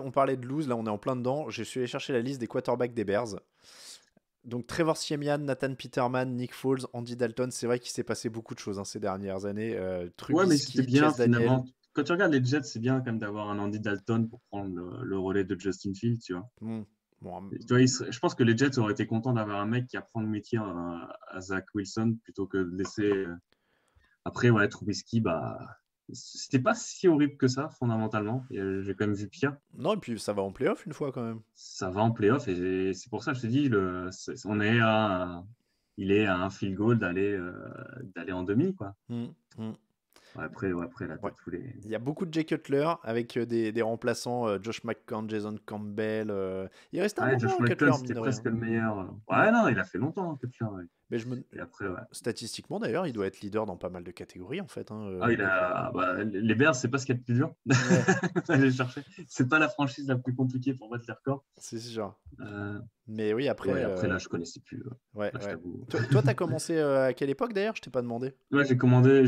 on parlait de lose, là on est en plein dedans. Je suis allé chercher la liste des quarterbacks des Bears. Donc Trevor Siemian, Nathan Peterman, Nick Foles, Andy Dalton, c'est vrai qu'il s'est passé beaucoup de choses ces dernières années. Trubisky, ouais, mais c'était bien Chase Daniel. finalement. Quand tu regardes les Jets, c'est bien quand même d'avoir un Andy Dalton pour prendre le relais de Justin Fields, tu vois. Bon, tu vois je pense que les Jets auraient été contents d'avoir un mec qui apprend le métier à Zach Wilson plutôt que de laisser. Après, ouais, Trubisky, bah, c'était pas si horrible que ça, fondamentalement. J'ai quand même vu pire. Non, et puis ça va en playoff une fois quand même. Ça va en playoff et c'est pour ça que je te dis, il est à un field goal d'aller en demi, quoi. Après là, t'as Ouais. tous les. Il y a beaucoup de Jay Cutler avec des remplaçants, Josh McCown, Jason Campbell. Il reste un Ouais, Josh moment, McCown, Cutler, mine c'était de rien. presque le meilleur. Ouais, non, il a fait longtemps, Cutler. Ouais. Mais Et après, ouais. statistiquement, d'ailleurs, il doit être leader dans pas mal de catégories, en fait, hein, Ah, Cutler. les Bears, c'est pas ce qu'il y a de plus dur. Ouais, Aller chercher. C'est pas la franchise la plus compliquée pour battre les records. c'est sûr. Euh, Mais oui, après. ouais, après là, je connaissais plus. Ouais, Là, je ouais. t'avoue. Toi, t'as commencé à quelle époque, d'ailleurs? Je t'ai pas demandé. Ouais, j'ai commencé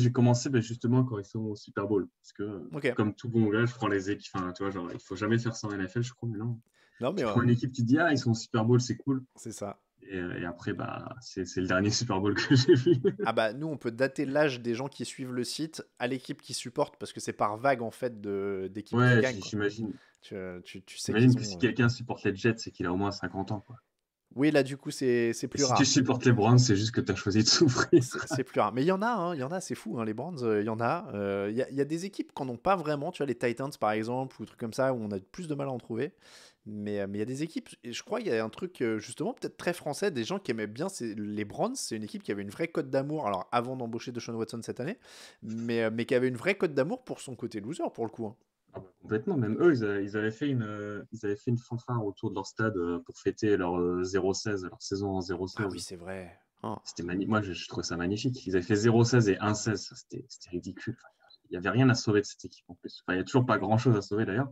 justement quand ils sont au Super Bowl. Parce que, Ok. comme tout bon gars, je prends les équipes. Enfin, tu vois, genre, il faut jamais faire ça en NFL, je crois, mais non. Non, mais Tu prends une équipe, tu te dis, ah, ils sont au Super Bowl, c'est cool. c'est ça. Et après, c'est le dernier Super Bowl que j'ai vu. Ah bah nous on peut dater l'âge des gens qui suivent le site à l'équipe qui supporte parce que c'est par vague en fait d'équipes qui Ouais, gagnent quoi. j'imagine. Tu sais J'imagine qu'ils que si ont. quelqu'un supporte les Jets, c'est qu'il a au moins 50 ans, quoi. Oui là du coup c'est Et plus si tu rare. supportes les Browns, c'est juste que tu as choisi de souffrir. C'est plus rare. Mais il y en a, hein, il y en a, c'est fou, hein, les Browns, il y en a. Il y a des équipes qui n'en ont pas vraiment, tu vois, les Titans par exemple, ou des trucs comme ça, où on a plus de mal à en trouver. Mais il y a des équipes, et je crois qu'il y a un truc justement peut-être très français, des gens qui aimaient bien les Browns, c'est une équipe qui avait une vraie cote d'amour, alors avant d'embaucher Deshaun Watson cette année, mais qui avait une vraie cote d'amour pour son côté loser pour le coup, hein. Ah bah, complètement. Même eux, ils avaient fait une fanfare autour de leur stade pour fêter leur 0-16, leur saison en Ah oui, 0-16. c'est vrai. Oh, C'était Moi, je trouvais ça magnifique. Ils avaient fait 0-16 et 1-16. C'était ridicule. Enfin, il n'y avait rien à sauver de cette équipe en plus. Enfin, il n'y a toujours pas grand-chose à sauver d'ailleurs.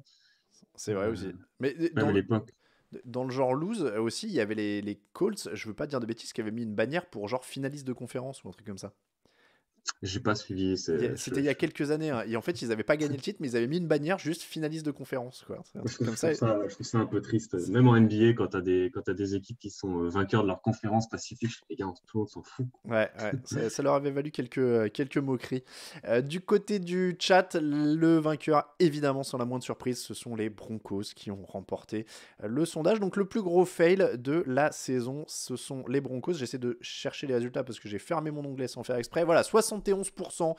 c'est vrai Euh, aussi. Mais Même à l'époque. dans le genre lose aussi, il y avait les Colts, je veux pas dire de bêtises, qui avaient mis une bannière pour genre finaliste de conférence ou un truc comme ça. J'ai pas suivi. C'était il y a quelques années, hein. Et en fait, ils n'avaient pas gagné le titre, mais ils avaient mis une bannière juste finaliste de conférence, quoi. C'est un truc comme ça. Je trouve ça un peu triste. Même en NBA, quand t'as des équipes qui sont vainqueurs de leur conférence pacifique, les gars, tout le monde s'en fout. Ouais, ouais, ça leur avait valu quelques moqueries. Du côté du chat, le vainqueur, évidemment, sans la moindre surprise, ce sont les Broncos qui ont remporté le sondage. Donc, le plus gros fail de la saison, ce sont les Broncos. J'essaie de chercher les résultats parce que j'ai fermé mon onglet sans faire exprès. Voilà, 71%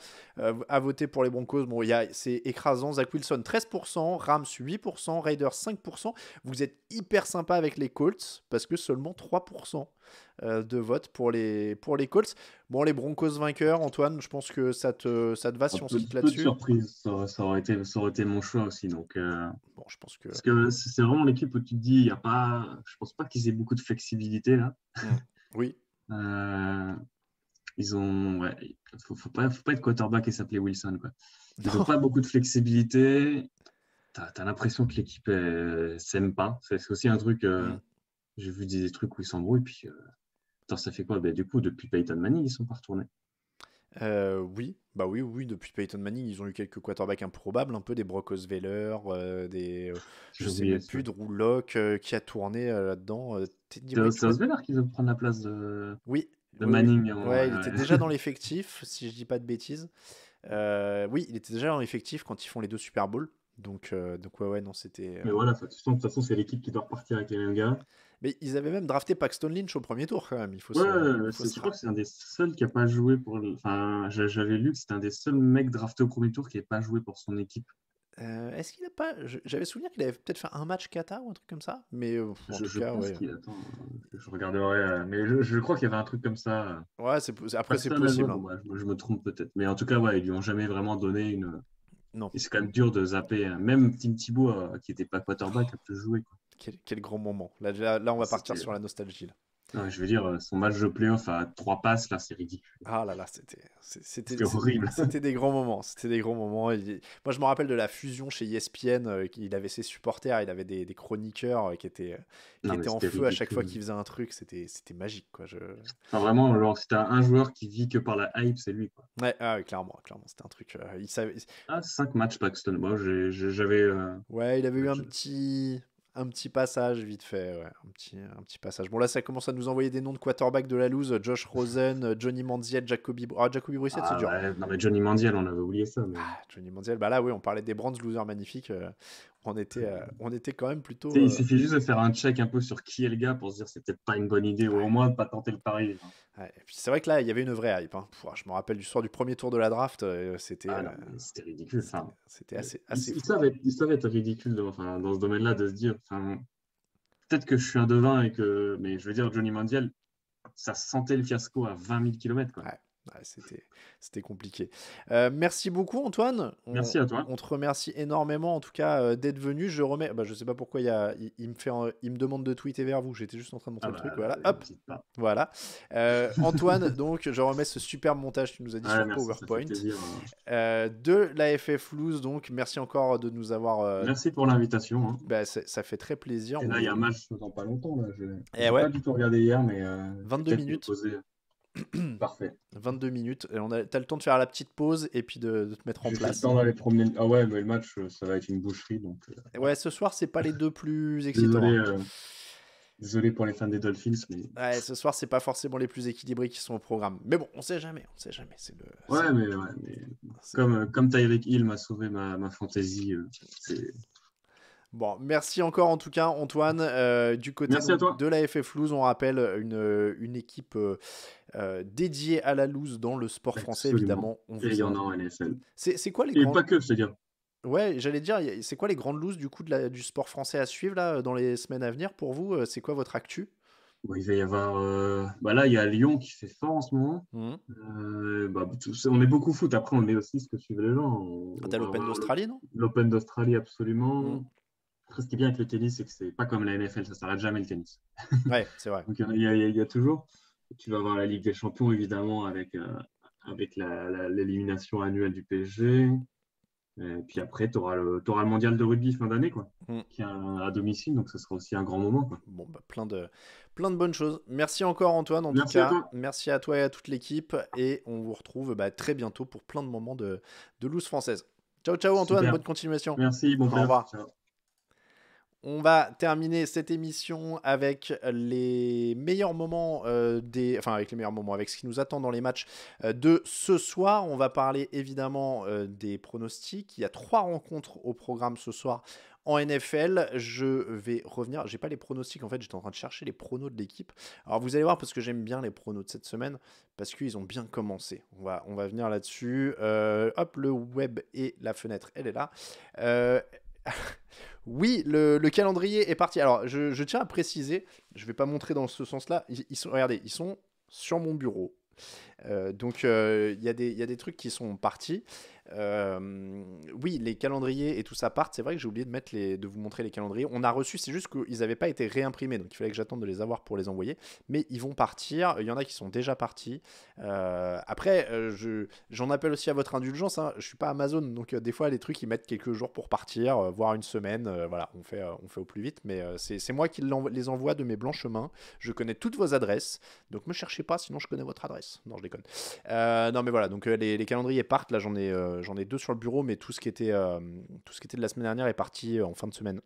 à voter pour les Broncos. Bon, c'est écrasant. Zach Wilson, 13%, Rams, 8%, Raiders, 5%. Vous êtes hyper sympa avec les Colts parce que seulement 3% de vote pour les Colts. Bon, les Broncos vainqueurs, Antoine, je pense que ça te va si on se quitte Peu de là-dessus. surprise, ça aurait été mon choix aussi. Donc, Bon, je pense que. parce que c'est vraiment l'équipe où tu te dis, je pense pas qu'ils aient beaucoup de flexibilité là. Oui. Euh, ouais, faut pas être quarterback et s'appeler Wilson, quoi. Ils n'ont Non. pas beaucoup de flexibilité. T'as l'impression que l'équipe s'aime pas. C'est aussi un truc. J'ai vu des trucs où ils s'embrouillent. Puis, attends, ça fait quoi? Ben, du coup, depuis Peyton Manning, ils sont pas retournés. Oui, bah oui, depuis Peyton Manning, ils ont eu quelques quarterbacks improbables, un peu des Brock Osweiler, je J'ai sais oublié même ça. plus, Drew Lock qui a tourné là-dedans. Teddy C'est Bridgewater. Osweiler qui veut prendre la place Oui, de oui, oui. Manning à un moment. Ouais, Ouais, il était ouais. déjà dans l'effectif, si je dis pas de bêtises. Oui, il était déjà dans l'effectif quand ils font les deux Super Bowls. Donc ouais, non, c'était. Mais voilà, de toute façon, c'est l'équipe qui doit repartir avec les mêmes gars. Mais ils avaient même drafté Paxton Lynch au premier tour quand même. Ouais, Il faut se je crois que c'est un des seuls qui n'a pas joué pour. Enfin, j'avais lu que c'était un des seuls mecs draftés au premier tour qui n'avait pas joué pour son équipe. Est-ce qu'il a pas. J'avais souvenir qu'il avait peut-être fait un match kata ou un truc comme ça. Mais en tout Je cas, pense ouais. qu'il attend. Je regarderai. Mais je crois qu'il y avait un truc comme ça. Ouais, après, c'est Paxton a joué, possible, bon, hein. bah, je me trompe peut-être. Mais en tout cas, ouais, ils lui ont jamais vraiment donné une. Non. Et c'est quand même dur de zapper. Même Tim Thibault, qui n'était pas quarterback, a pu jouer, quoi. Quel grand moment. Là, on va partir C'était. sur la nostalgie, là. Non, je veux dire, son match de playoff à 3 passes, là, c'est ridicule. Ah là là, C'était horrible. c'était des grands moments. C'était des grands moments. Moi, je me rappelle de la fusion chez ESPN. Il avait ses supporters, il avait des chroniqueurs qui Non, mais étaient en c'était feu à chaque fois ridicule. qu'il faisait un truc. C'était magique, quoi. Enfin, vraiment, genre, si t'as un joueur qui vit que par la hype, c'est lui, quoi. Ouais, ah, ouais, clairement, c'était un truc. Il savait. Ah, 5 matchs Paxton. Moi, j'avais. Ouais, il avait eu Je- un petit passage vite fait, ouais, un petit passage. Bon là, ça commence à nous envoyer des noms de quarterbacks de la loose. Josh Rosen, Johnny Manziel, Jacoby Brissett, c'est Ah, dur. ouais, non, mais Johnny Manziel, on avait oublié ça. Mais. Ah, Johnny Manziel, bah là, oui, on parlait des Browns losers magnifiques. On était quand même Tu plutôt. sais, il suffit juste de faire un check un peu sur qui est le gars pour se dire c'est peut-être pas une bonne idée, ou au moins de pas tenter le pari, hein. Ouais, et puis c'est vrai que là, il y avait une vraie hype, hein. Je me rappelle du soir du premier tour de la draft, Ah non, mais c'était ridicule. Enfin, c'était assez fou. ils savent être ridicules enfin, dans ce domaine-là, de se dire. Enfin, peut-être que je suis un devin mais je veux dire, Johnny Manziel, ça sentait le fiasco à 20 000 km, quoi. Ouais. Ouais, c'était compliqué. Merci beaucoup, Antoine. Merci à toi. On te remercie énormément, en tout cas, d'être venu. Je remets. Bah, je sais pas pourquoi il me demande de tweeter vers vous. J'étais juste en train de montrer Ah le truc. bah, Voilà. Hop. n'hésite pas. Voilà. Antoine, donc, je remets ce superbe montage que tu nous as dit Ouais, sur merci, ça fait PowerPoint plaisir. de la FF Loose. Donc, merci encore de nous avoir. Merci pour l'invitation. Hein. Bah, ça fait très plaisir. Et là, il y a un match dans pas longtemps. Là. Eh J'ai ouais, pas du tout regardé hier, mais je vais 22 peut-être me minutes. poser. Parfait. 22 minutes. Et t'as le temps de faire la petite pause et puis de te mettre en Juste le place. temps d'aller promener. Ah ouais, mais le match, ça va être une boucherie. Donc, Ouais, ce soir, c'est pas les deux plus excitants. désolé, désolé pour les fans des Dolphins. Mais... Ouais, ce soir, c'est pas forcément les plus équilibrés qui sont au programme. Mais bon, on sait jamais. C'est le. Ouais, mais c'est- comme Tyreek Hill m'a sauvé ma fantaisie, c'est... Bon, merci encore en tout cas, Antoine. Du côté Merci à toi. de la FF Loose, on rappelle une équipe dédiée à la loose dans le sport français, Absolument. évidemment. On Et il y en a en NFL. C'est quoi les Et grands. pas que, c'est-à-dire. Ouais, j'allais dire, c'est quoi les grandes looses du coup du sport français à suivre là dans les semaines à venir pour vous? C'est quoi votre actu? Bon, il va y avoir. Bah là, il y a Lyon qui fait fort en ce moment. Mhm. On est beaucoup foot. Après, on est aussi ce que suivent les gens. Ah, t'as va l'Open avoir d'Australie, non? l'Open d'Australie, absolument. Mhm. Après, ce qui est bien avec le tennis, c'est que c'est pas comme la NFL, ça s'arrête jamais le tennis. Ouais, c'est vrai. Donc, il y a toujours. Tu vas avoir la Ligue des Champions, évidemment, avec l'élimination annuelle du PSG. Et puis après, tu auras le mondial de rugby fin d'année, quoi, qui est à domicile, donc ce sera aussi un grand moment, quoi. Bon, bah, plein de bonnes choses. Merci encore, Antoine, en tout Merci à cas. toi. Merci à toi et à toute l'équipe. Et on vous retrouve très bientôt pour plein de moments de loose française. Ciao, ciao, Antoine. Super. Bonne continuation. Merci, bon Au revoir. Ciao. On va terminer cette émission avec les meilleurs moments avec les meilleurs moments, avec ce qui nous attend dans les matchs de ce soir. On va parler évidemment des pronostics. Il y a 3 rencontres au programme ce soir en NFL. Je vais revenir. J'ai pas les pronostics en fait. J'étais en train de chercher les pronos de l'équipe. Alors vous allez voir parce que j'aime bien les pronos de cette semaine parce qu'ils ont bien commencé. On va venir là-dessus. Hop, le web et la fenêtre, elle est là. Oui, le calendrier est parti. Alors, je tiens à préciser, je ne vais pas montrer dans ce sens-là. Regardez, ils sont sur mon bureau. Donc, il y a des trucs qui sont partis. Oui, les calendriers et tout ça partent. C'est vrai que j'ai oublié de vous montrer les calendriers. On a reçu, c'est juste qu'ils n'avaient pas été réimprimés. Donc, il fallait que j'attende de les avoir pour les envoyer. Mais ils vont partir. Il y en a qui sont déjà partis. Après, j'en appelle aussi à votre indulgence. Hein. Je ne suis pas Amazon. Donc, des fois, les trucs, ils mettent quelques jours pour partir, voire une semaine. Voilà, on fait au plus vite. Mais c'est moi qui les envoie de mes blanches mains. Je connais toutes vos adresses. Donc, me cherchez pas, sinon je connais votre adresse. Non, je déconne. Non, mais voilà. Donc, les calendriers partent. Là, j'en ai 2 sur le bureau, mais tout ce qui était de la semaine dernière est parti en fin de semaine.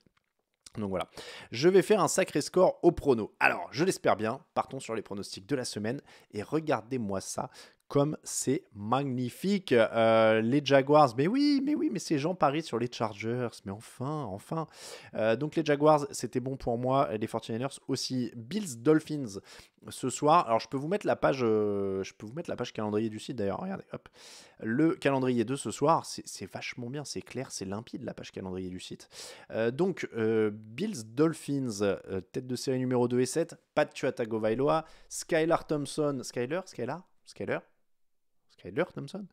Donc voilà, je vais faire un sacré score au prono. Alors, je l'espère bien, partons sur les pronostics de la semaine et regardez-moi ça comme c'est magnifique. Les Jaguars, mais oui, mais ces gens parient sur les Chargers, mais enfin. Donc les Jaguars, c'était bon pour moi, les 49ers aussi. Bills Dolphins ce soir. Alors je peux vous mettre la page calendrier du site d'ailleurs. Regardez, hop. Le calendrier de ce soir, c'est vachement bien, c'est clair, c'est limpide la page calendrier du site. Donc Bills Dolphins, tête de série numéro 2 et 7, Pat Tua Tagovailoa, Skylar Thompson, Skylar Thompson.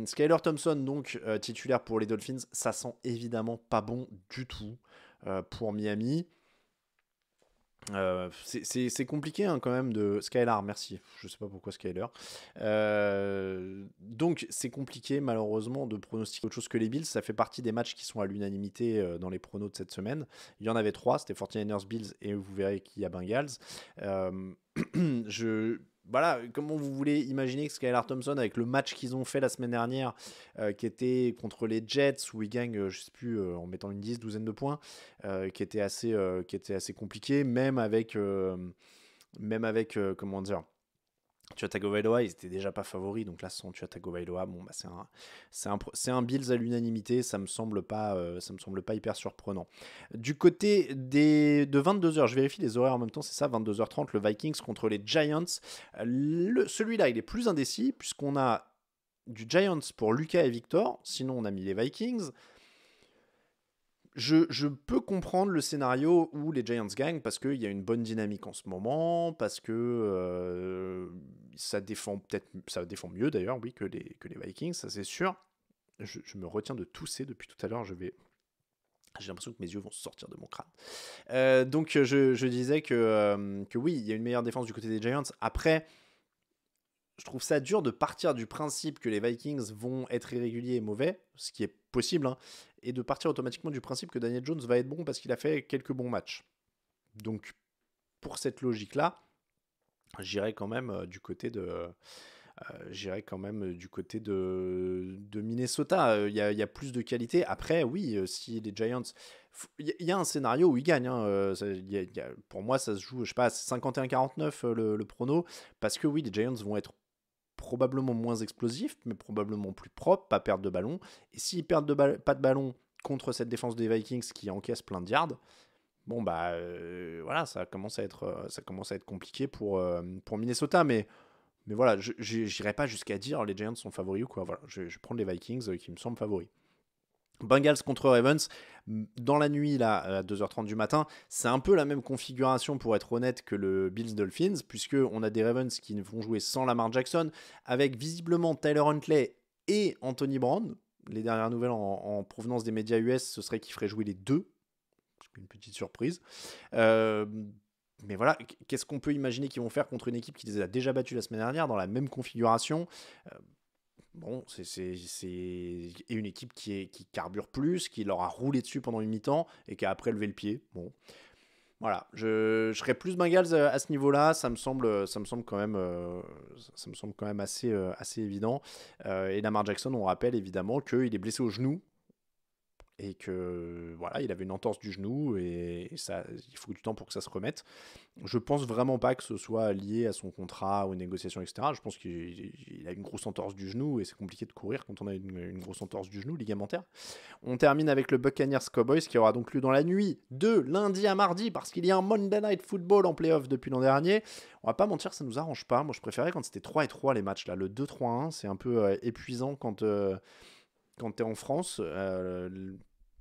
Skylar Thompson, donc titulaire pour les Dolphins, ça sent évidemment pas bon du tout pour Miami. C'est compliqué hein, quand même de Skylar, merci. Je sais pas pourquoi Skylar. Donc c'est compliqué malheureusement de pronostiquer autre chose que les Bills. Ça fait partie des matchs qui sont à l'unanimité dans les pronos de cette semaine. Il y en avait 3, c'était 49ers, Bills et vous verrez qu'il y a Bengals. Voilà, comment vous voulez imaginer que Skylar Thompson, avec le match qu'ils ont fait la semaine dernière, qui était contre les Jets, où ils gagnent, je sais plus, en mettant une douzaine de points, qui était assez compliqué, même avec comment dire, Tua Tagovailoa, ils étaient déjà pas favoris, donc là sans Tua Tagovailoa, bon bah c'est un Bills à l'unanimité, ça me semble pas hyper surprenant. Du côté de 22h, je vérifie les horaires en même temps, c'est ça, 22h30, le Vikings contre les Giants. Celui-là, il est plus indécis puisqu'on a du Giants pour Lucas et Victor, sinon on a mis les Vikings. je peux comprendre le scénario où les Giants gagnent parce qu'il y a une bonne dynamique en ce moment, parce que ça défend mieux d'ailleurs, oui, que les Vikings, ça c'est sûr. Je me retiens de tousser depuis tout à l'heure, j'ai l'impression que mes yeux vont sortir de mon crâne. Donc je disais que oui, il y a une meilleure défense du côté des Giants. Après, je trouve ça dur de partir du principe que les Vikings vont être irréguliers et mauvais, ce qui est possible, hein, et de partir automatiquement du principe que Daniel Jones va être bon parce qu'il a fait quelques bons matchs. Donc, pour cette logique-là, j'irai quand même du côté de Minnesota. Il y a plus de qualité. Après, oui, si les Giants... Il y a un scénario où ils gagnent. Hein. Pour moi, ça se joue, je sais pas, 51-49 le prono. Parce que oui, les Giants vont être probablement moins explosifs, mais probablement plus propres, pas perdre de ballon. Et s'ils perdent pas de ballon contre cette défense des Vikings qui encaisse plein de yards, bon bah voilà, ça commence à être compliqué pour Minnesota. Mais voilà, j'irai pas jusqu'à dire les Giants sont favoris ou quoi. Voilà, je vais prendre les Vikings qui me semblent favoris. Bengals contre Ravens, dans la nuit là, à 2h30 du matin, c'est un peu la même configuration pour être honnête que le Bills-Dolphins, puisqu'on a des Ravens qui vont jouer sans Lamar Jackson, avec visiblement Tyler Huntley et Anthony Brown. Les dernières nouvelles en provenance des médias US, ce serait qu'ils feraient jouer les deux. Une petite surprise. Mais voilà, qu'est-ce qu'on peut imaginer qu'ils vont faire contre une équipe qui les a déjà battus la semaine dernière dans la même configuration? Bon, c'est une équipe qui carbure plus, qui leur a roulé dessus pendant une mi-temps et qui a après levé le pied. Bon, voilà, je serais plus Bengals à ce niveau-là. Ça me semble quand même assez évident. Et Lamar Jackson, on rappelle évidemment qu'il est blessé au genou. Et que voilà, il avait une entorse du genou et ça, il faut du temps pour que ça se remette. Je pense vraiment pas que ce soit lié à son contrat, aux négociations, etc. Je pense qu'il a une grosse entorse du genou et c'est compliqué de courir quand on a une grosse entorse du genou ligamentaire. On termine avec le Buccaneers Cowboys qui aura donc lieu dans la nuit de lundi à mardi parce qu'il y a un Monday Night Football en playoff depuis l'an dernier. On va pas mentir, ça nous arrange pas. Moi, je préférais quand c'était 3-3 les matchs là. Le 2-3-1, c'est un peu épuisant quand t'es en France.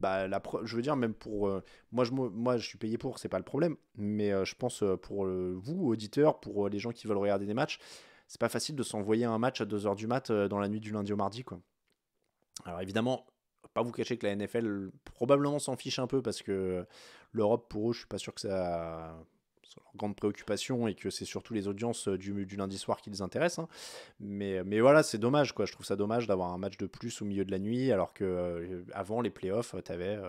Je veux dire, même pour moi je suis payé pour, c'est pas le problème, mais je pense pour vous auditeurs, pour les gens qui veulent regarder des matchs, c'est pas facile de s'envoyer un match à 2h du mat dans la nuit du lundi au mardi, quoi. Alors évidemment, pas vous cacher que la NFL probablement s'en fiche un peu parce que l'Europe, pour eux, je suis pas sûr que ça soit leur grande préoccupation et que c'est surtout les audiences du lundi soir qui les intéressent, hein. Mais voilà, c'est dommage, quoi. Je trouve ça dommage d'avoir un match de plus au milieu de la nuit alors que avant les playoffs, t'avais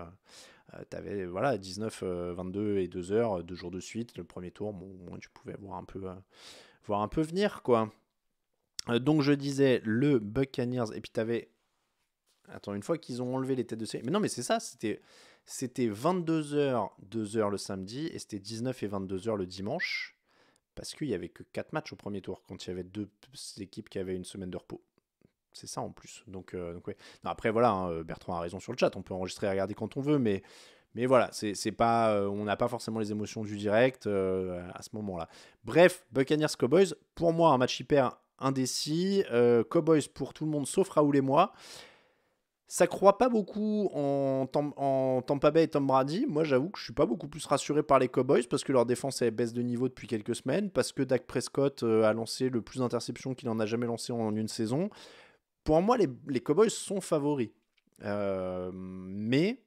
voilà, 19, 22 et 2h, 2 jours de suite. Le premier tour, bon, tu pouvais voir un peu venir, quoi. Donc je disais le Buccaneers et puis t'avais... Attends, une fois qu'ils ont enlevé les têtes de série... Mais non, mais c'est ça, c'était 22h, 2h le samedi, et c'était 19 et 22h le dimanche, parce qu'il n'y avait que 4 matchs au premier tour, quand il y avait 2 équipes qui avaient une semaine de repos. C'est ça en plus. Donc ouais. Non, après, voilà, hein, Bertrand a raison sur le chat, on peut enregistrer et regarder quand on veut, mais voilà, c'est pas, on n'a pas forcément les émotions du direct à ce moment-là. Bref, Buccaneers Cowboys, pour moi, un match hyper indécis. Cowboys pour tout le monde, sauf Raoul et moi. Ça croit pas beaucoup en Tampa Bay et Tom Brady. Moi, j'avoue que je suis pas beaucoup plus rassuré par les Cowboys parce que leur défense elle baisse de niveau depuis quelques semaines, parce que Dak Prescott a lancé le plus d'interceptions qu'il en a jamais lancé en une saison. Pour moi, les Cowboys sont favoris. Mais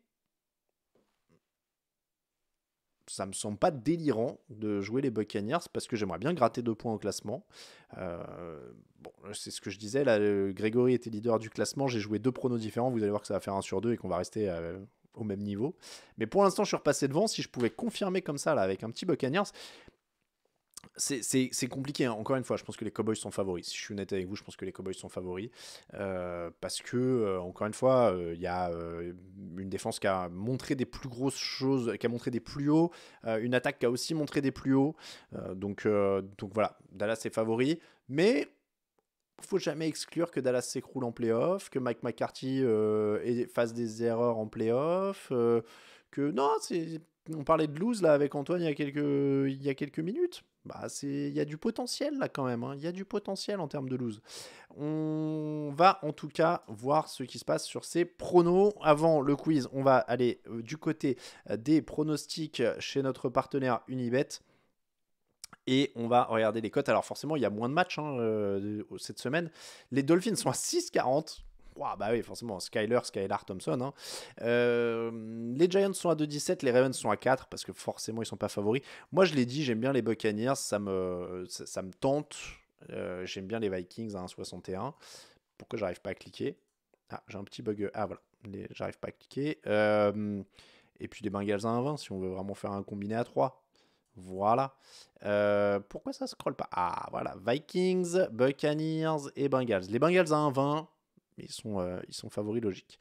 ça me semble pas délirant de jouer les Buccaneers parce que j'aimerais bien gratter 2 points au classement. Bon, c'est ce que je disais, là, Grégory était leader du classement, j'ai joué 2 pronos différents, vous allez voir que ça va faire 1 sur 2 et qu'on va rester au même niveau. Mais pour l'instant, je suis repassé devant, si je pouvais confirmer comme ça, là, avec un petit Buccaneers, c'est compliqué, hein. Encore une fois, je pense que les Cowboys sont favoris. Si je suis honnête avec vous, je pense que les Cowboys sont favoris. Parce que, encore une fois, il y a une défense qui a montré des plus grosses choses, qui a montré des plus hauts, une attaque qui a aussi montré des plus hauts. Donc voilà, Dallas est favori. Mais il ne faut jamais exclure que Dallas s'écroule en playoff, que Mike McCarthy fasse des erreurs en playoff. Que non, on parlait de lose là avec Antoine il y a quelques minutes. Bah, il y a du potentiel là quand même, hein. Il y a du potentiel en termes de lose. On va en tout cas voir ce qui se passe sur ces pronos. Avant le quiz, on va aller du côté des pronostics chez notre partenaire Unibet. Et on va regarder les cotes. Alors forcément, il y a moins de matchs cette semaine. Les Dolphins sont à 6,40. Wow, bah oui, forcément, Skylar Thompson. Hein. Les Giants sont à 2,17. Les Ravens sont à 4 parce que forcément, ils ne sont pas favoris. Moi, je l'ai dit, j'aime bien les Buccaneers. Ça me tente. J'aime bien les Vikings à 1,61. Pourquoi j'arrive pas à cliquer? Ah, j'ai un petit bug. Ah, voilà. J'arrive pas à cliquer. Et puis les Bengals à 1,20 si on veut vraiment faire un combiné à 3. Voilà. Pourquoi ça scrolle pas? Ah, voilà. Vikings, Buccaneers et Bengals. Les Bengals à 1,20. Ils sont favoris logiques.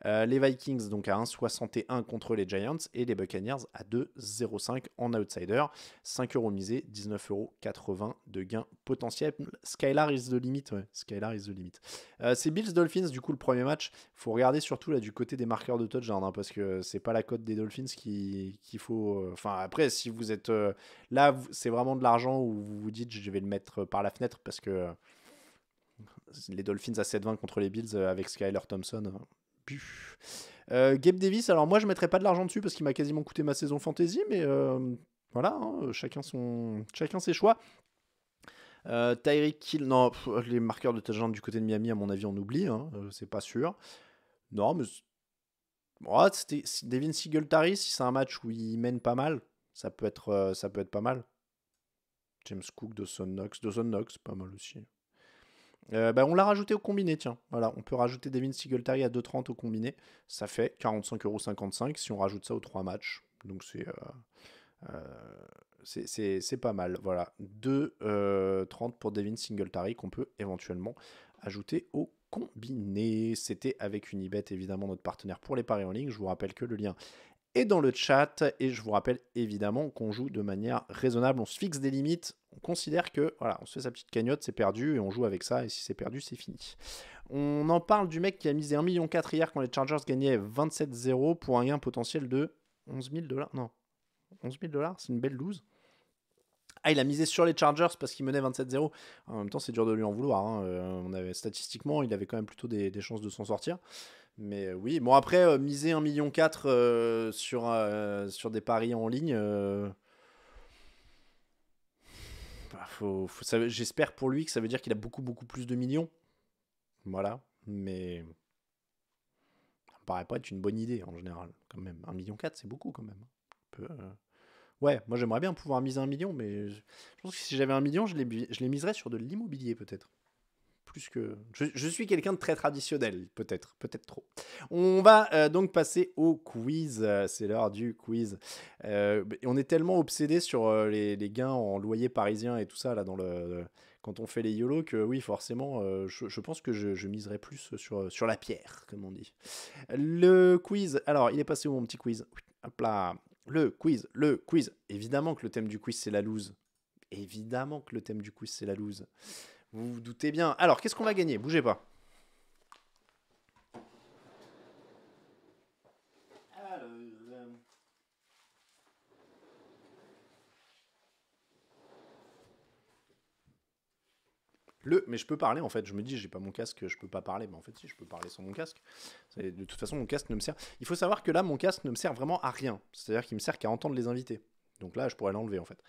Les Vikings donc à 1,61 contre les Giants et les Buccaneers à 2,05 en outsider. 5 € misés, 19,80 € de gain potentiel. Skylar is the limit. Ouais, Skylar is the limit. C'est Bills Dolphins, du coup, le premier match. Il faut regarder surtout là du côté des marqueurs de touchdown, hein, parce que c'est pas la cote des Dolphins qu'il faut. Enfin, après, si vous êtes là, c'est vraiment de l'argent où vous vous dites je vais le mettre par la fenêtre parce que. Les Dolphins à 7,20 contre les Bills avec Skylar Thompson. Gabe Davis, alors moi je mettrais pas de l'argent dessus parce qu'il m'a quasiment coûté ma saison fantasy, mais voilà, hein, chacun ses choix. Tyreek Hill, non, les marqueurs de touchdown du côté de Miami, à mon avis, on oublie, hein, c'est pas sûr. Non, mais c'était Devin Singletary, si c'est un match où il mène pas mal, ça peut être pas mal. James Cook, Dawson Knox, pas mal aussi. On l'a rajouté au combiné, tiens. Voilà, on peut rajouter Devin Singletary à 2,30 au combiné. Ça fait 45,55 € si on rajoute ça aux 3 matchs. Donc c'est pas mal. Voilà, 2,30 pour Devin Singletary qu'on peut éventuellement ajouter au combiné. C'était avec Unibet, évidemment, notre partenaire pour les paris en ligne. Je vous rappelle que le lien est dans le chat et je vous rappelle évidemment qu'on joue de manière raisonnable, on se fixe des limites, on considère que voilà, on se fait sa petite cagnotte, c'est perdu et on joue avec ça et si c'est perdu, c'est fini. On en parle du mec qui a misé 1,4 million hier quand les Chargers gagnaient 27-0 pour un gain potentiel de 11 000 $. Non, 11 000 $, c'est une belle lose. Ah, il a misé sur les Chargers parce qu'il menait 27-0. En même temps, c'est dur de lui en vouloir. Hein. Statistiquement, il avait quand même plutôt des chances de s'en sortir. Mais oui, bon après, miser 1,4 million sur des paris en ligne, j'espère pour lui que ça veut dire qu'il a beaucoup, beaucoup plus de millions. Voilà, mais ça me paraît pas être une bonne idée en général, quand même. 1,4 million, c'est beaucoup quand même. Ouais, moi j'aimerais bien pouvoir miser 1 million, mais je pense que si j'avais 1 million, je les miserais sur de l'immobilier peut-être. Plus que... Je suis quelqu'un de très traditionnel, peut-être trop. On va donc passer au quiz. C'est l'heure du quiz. On est tellement obsédé sur les gains en loyer parisien et tout ça là quand on fait les YOLO que oui, forcément, je pense que je miserai plus sur la pierre, comme on dit. Le quiz. Alors, il est passé où mon petit quiz? Hop là. Le quiz. Évidemment que le thème du quiz, c'est la loose. Vous vous doutez bien. Alors, qu'est-ce qu'on va gagner? Bougez pas. Mais je peux parler en fait. Je me dis, j'ai pas mon casque, je peux pas parler. Mais en fait, si, je peux parler sans mon casque. De toute façon, mon casque ne me sert. Il faut savoir que là, mon casque ne me sert vraiment à rien. C'est-à-dire qu'il me sert qu'à entendre les invités. Donc là, je pourrais l'enlever en fait.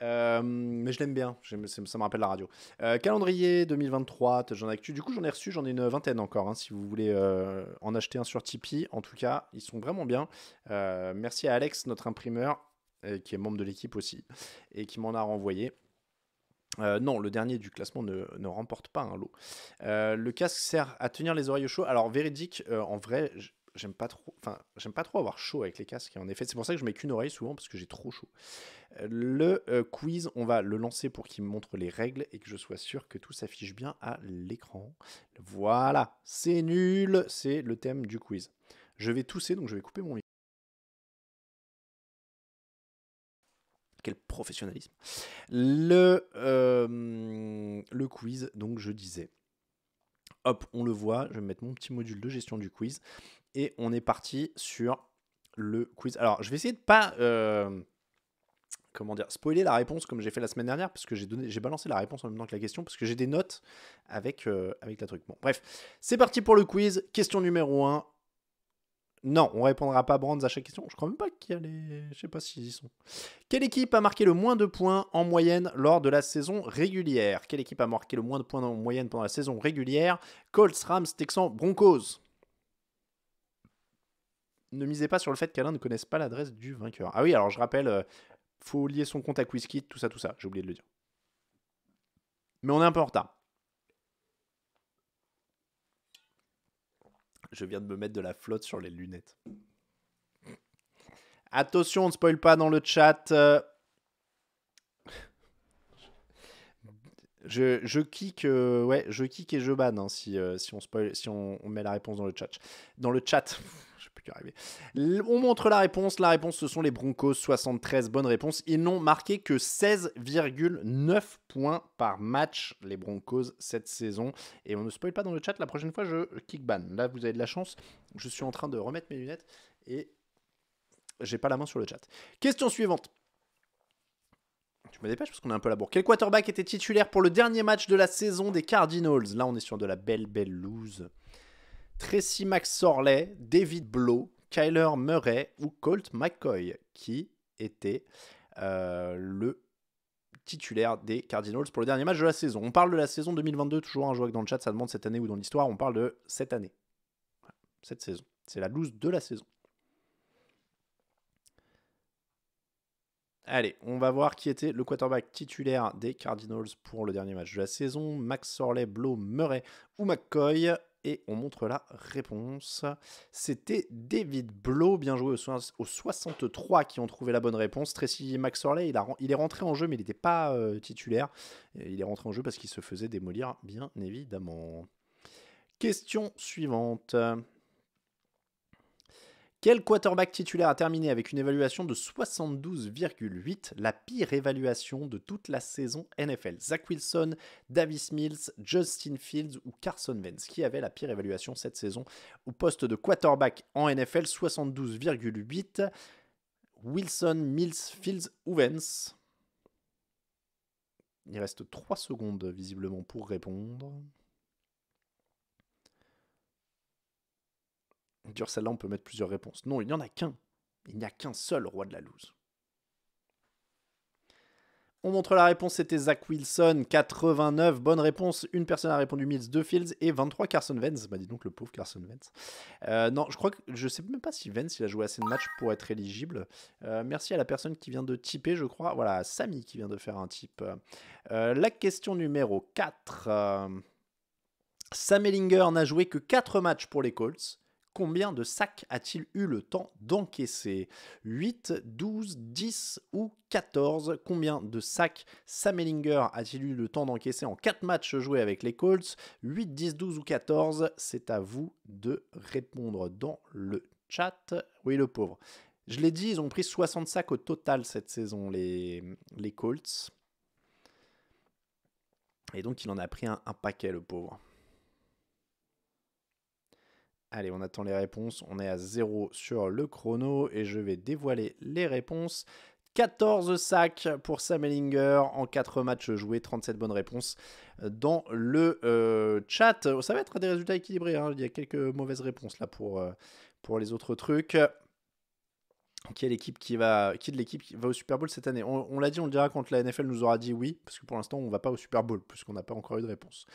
Mais je l'aime bien, ça me rappelle la radio. Calendrier 2023, touchdown actu. Du coup, j'en ai une vingtaine encore. Hein, si vous voulez en acheter un sur Tipeee, en tout cas, ils sont vraiment bien. Merci à Alex, notre imprimeur, qui est membre de l'équipe aussi, et qui m'en a renvoyé. Non, le dernier du classement ne remporte pas un lot. Le casque sert à tenir les oreilles au chaud. Alors, véridique, en vrai, j'aime pas trop avoir chaud avec les casques. En effet, c'est pour ça que je mets qu'une oreille souvent parce que j'ai trop chaud. Le quiz, on va le lancer pour qu'il me montre les règles et que je sois sûr que tout s'affiche bien à l'écran. Voilà, c'est nul, c'est le thème du quiz. Je vais tousser, donc je vais couper mon micro. Quel professionnalisme. Le quiz, donc je disais. Hop, on le voit, je vais mettre mon petit module de gestion du quiz. Et on est parti sur le quiz. Alors, je vais essayer de pas spoiler la réponse comme j'ai fait la semaine dernière, parce que j'ai balancé la réponse en même temps que la question, parce que j'ai des notes avec la truc. Bon, bref, c'est parti pour le quiz. Question numéro 1. Non, on répondra pas Brands à chaque question. Je crois même pas qu'il y a les... Je sais pas s'ils y sont. Quelle équipe a marqué le moins de points en moyenne lors de la saison régulière? Quelle équipe a marqué le moins de points en moyenne pendant la saison régulière? Colts, Rams, Texans, Broncos. Ne misez pas sur le fait qu'Alain ne connaisse pas l'adresse du vainqueur. Ah oui, alors je rappelle, faut lier son compte à QuizKit, tout ça, j'ai oublié de le dire. Mais on est un peu en retard. Je viens de me mettre de la flotte sur les lunettes. Attention, on ne spoil pas dans le chat. Je kick, je kick et je banne hein, si on spoil, si on met la réponse dans le chat. Dans le chat, je peux plus arriver. On montre la réponse. La réponse, ce sont les Broncos, 73 bonnes réponses. Ils n'ont marqué que 16,9 points par match, les Broncos, cette saison. Et on ne spoil pas dans le chat. La prochaine fois, je kick ban. Là, vous avez de la chance. Je suis en train de remettre mes lunettes et j'ai pas la main sur le chat. Question suivante. Je me dépêche parce qu'on est un peu à la bourre. Quel quarterback était titulaire pour le dernier match de la saison des Cardinals? Là, on est sur de la belle loose. Tracy McSorley, David Blow, Kyler Murray ou Colt McCoy, qui était le titulaire des Cardinals pour le dernier match de la saison. On parle de la saison 2022, toujours un joueur dans le chat, ça demande cette année ou dans l'histoire. On parle de cette année. Cette saison. C'est la loose de la saison. Allez, on va voir qui était le quarterback titulaire des Cardinals pour le dernier match de la saison. McSorley, Blow, Murray ou McCoy. Et on montre la réponse. C'était David Blow, bien joué aux 63 qui ont trouvé la bonne réponse. Tracy McSorley, il est rentré en jeu, mais il n'était pas titulaire. Il est rentré en jeu parce qu'il se faisait démolir, bien évidemment. Question suivante. Quel quarterback titulaire a terminé avec une évaluation de 72,8, la pire évaluation de toute la saison NFL? Zach Wilson, Davis Mills, Justin Fields ou Carson Wentz? Qui avait la pire évaluation cette saison au poste de quarterback en NFL? 72,8. Wilson, Mills, Fields ou Wentz? Il reste 3 secondes visiblement pour répondre. Dur, celle-là, on peut mettre plusieurs réponses. Non, il n'y en a qu'un. Il n'y a qu'un seul roi de la loose. On montre la réponse, c'était Zach Wilson, 89. Bonne réponse. Une personne a répondu Mills, 2 Fields et 23 Carson Wentz. Bah dis donc le pauvre Carson Wentz. Non, je crois que je sais même pas si Wentz il a joué assez de matchs pour être éligible. Merci à la personne qui vient de typer, je crois. Voilà, Samy qui vient de faire un type. La question numéro 4. Sam Ehlinger n'a joué que 4 matchs pour les Colts. Combien de sacs a-t-il eu le temps d'encaisser? 8, 12, 10 ou 14? Combien de sacs Sam Ehlinger a-t-il eu le temps d'encaisser en 4 matchs joués avec les Colts? 8, 10, 12 ou 14? C'est à vous de répondre dans le chat. Oui, le pauvre. Je l'ai dit, ils ont pris 60 sacs au total cette saison, les Colts. Et donc, il en a pris un paquet, le pauvre. Allez, on attend les réponses. On est à 0 sur le chrono et je vais dévoiler les réponses. 14 sacs pour Sam Ehlinger en 4 matchs joués. 37 bonnes réponses dans le chat. Ça va être des résultats équilibrés. Hein. Il y a quelques mauvaises réponses là pour les autres trucs. Qui est l'équipe qui de l'équipe qui va au Super Bowl cette année? On l'a dit, on le dira quand la NFL nous aura dit oui, parce que pour l'instant, on ne va pas au Super Bowl, puisqu'on n'a pas encore eu de réponse.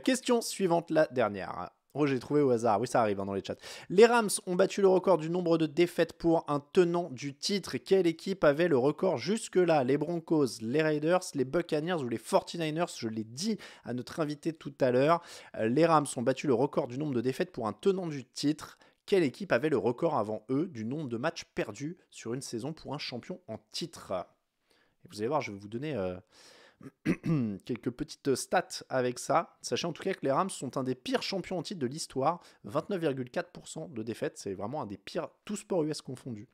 Question suivante, la dernière. Oh, j'ai trouvé au hasard. Oui, ça arrive hein, dans les chats. Les Rams ont battu le record du nombre de défaites pour un tenant du titre. Quelle équipe avait le record jusque-là? Les Broncos, les Raiders, les Buccaneers ou les 49ers? Je l'ai dit à notre invité tout à l'heure. Les Rams ont battu le record du nombre de défaites pour un tenant du titre. Quelle équipe avait le record avant eux du nombre de matchs perdus sur une saison pour un champion en titre? Et vous allez voir, je vais vous donner quelques petites stats avec ça. Sachez en tout cas que les Rams sont un des pires champions en titre de l'histoire. 29,4% de défaites, c'est vraiment un des pires, tous sports US confondus.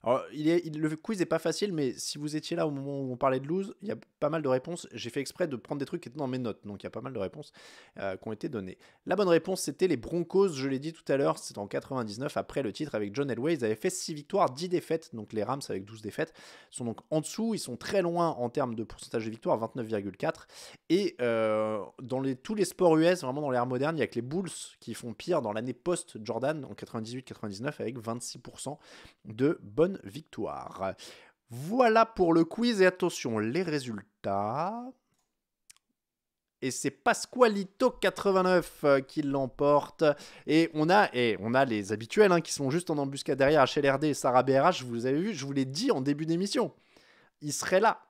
Alors, le quiz n'est pas facile, mais si vous étiez là au moment où on parlait de lose, il y a pas mal de réponses. J'ai fait exprès de prendre des trucs qui étaient dans mes notes, donc il y a pas mal de réponses qui ont été données. La bonne réponse, c'était les Broncos, je l'ai dit tout à l'heure, c'était en 99, après le titre avec John Elway. Ils avaient fait 6 victoires, 10 défaites, donc les Rams avec 12 défaites sont donc en dessous. Ils sont très loin en termes de pourcentage de victoire, 29,4. Et dans tous les sports US, vraiment dans l'ère moderne, il n'y a que les Bulls qui font pire dans l'année post-Jordan, en 98-99, avec 26% de bonnes victoires. Voilà pour le quiz et attention, les résultats. Et c'est Pasqualito89 qui l'emporte. Et on a les habituels qui sont juste en embuscade derrière, HLRD et Sarah BRH. Vous avez vu, je vous l'ai dit en début d'émission. Ils seraient là.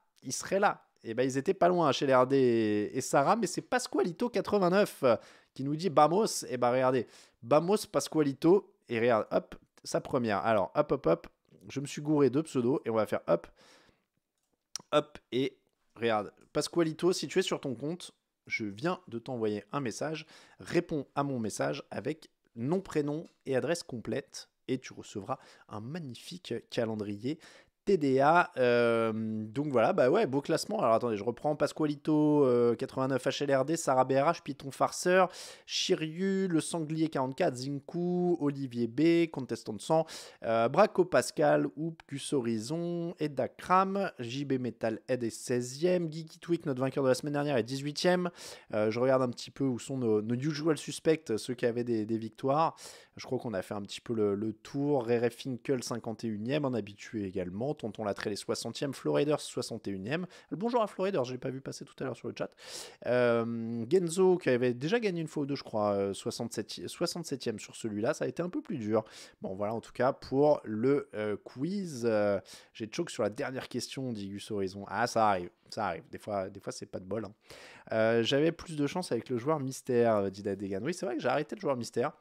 Et ben ils étaient pas loin, HLRD et Sarah, mais c'est Pasqualito89 qui nous dit Vamos. Et ben regardez, Vamos Pasqualito. Et regarde, hop, sa première. Alors, hop. Je me suis gouré de pseudo et on va faire hop. Et regarde, Pasqualito, si tu es sur ton compte, je viens de t'envoyer un message. Réponds à mon message avec nom, prénom et adresse complète et tu recevras un magnifique calendrier TDA. Donc voilà, bah ouais, beau classement. Alors attendez, je reprends Pasqualito 89 HLRD, Sarah BRH, Python Farceur, Chiryu, Le Sanglier 44, Zinku, Olivier B, Contestant 100, Braco Pascal, Hoop, Gus Horizon, Edda Kram, JB Metal Ed est 16e, Geeky Tweak, notre vainqueur de la semaine dernière, est 18e. Je regarde un petit peu où sont nos usual suspects, ceux qui avaient des victoires. Je crois qu'on a fait un petit peu le tour. Rere Finkel 51e, en habitué également. Tonton Latrell est 60e. Floriders 61e. Bonjour à Floriders, je ne l'ai pas vu passer tout à l'heure sur le chat. Genzo qui avait déjà gagné une fois ou deux, je crois, 67e sur celui-là. Ça a été un peu plus dur. Bon, voilà en tout cas pour le quiz. J'ai choke sur la dernière question, dit Gus Horizon. Ah, ça arrive. Des fois c'est pas de bol. J'avais plus de chance avec le joueur mystère, dit Dadegan. Oui, c'est vrai que j'ai arrêté le joueur mystère.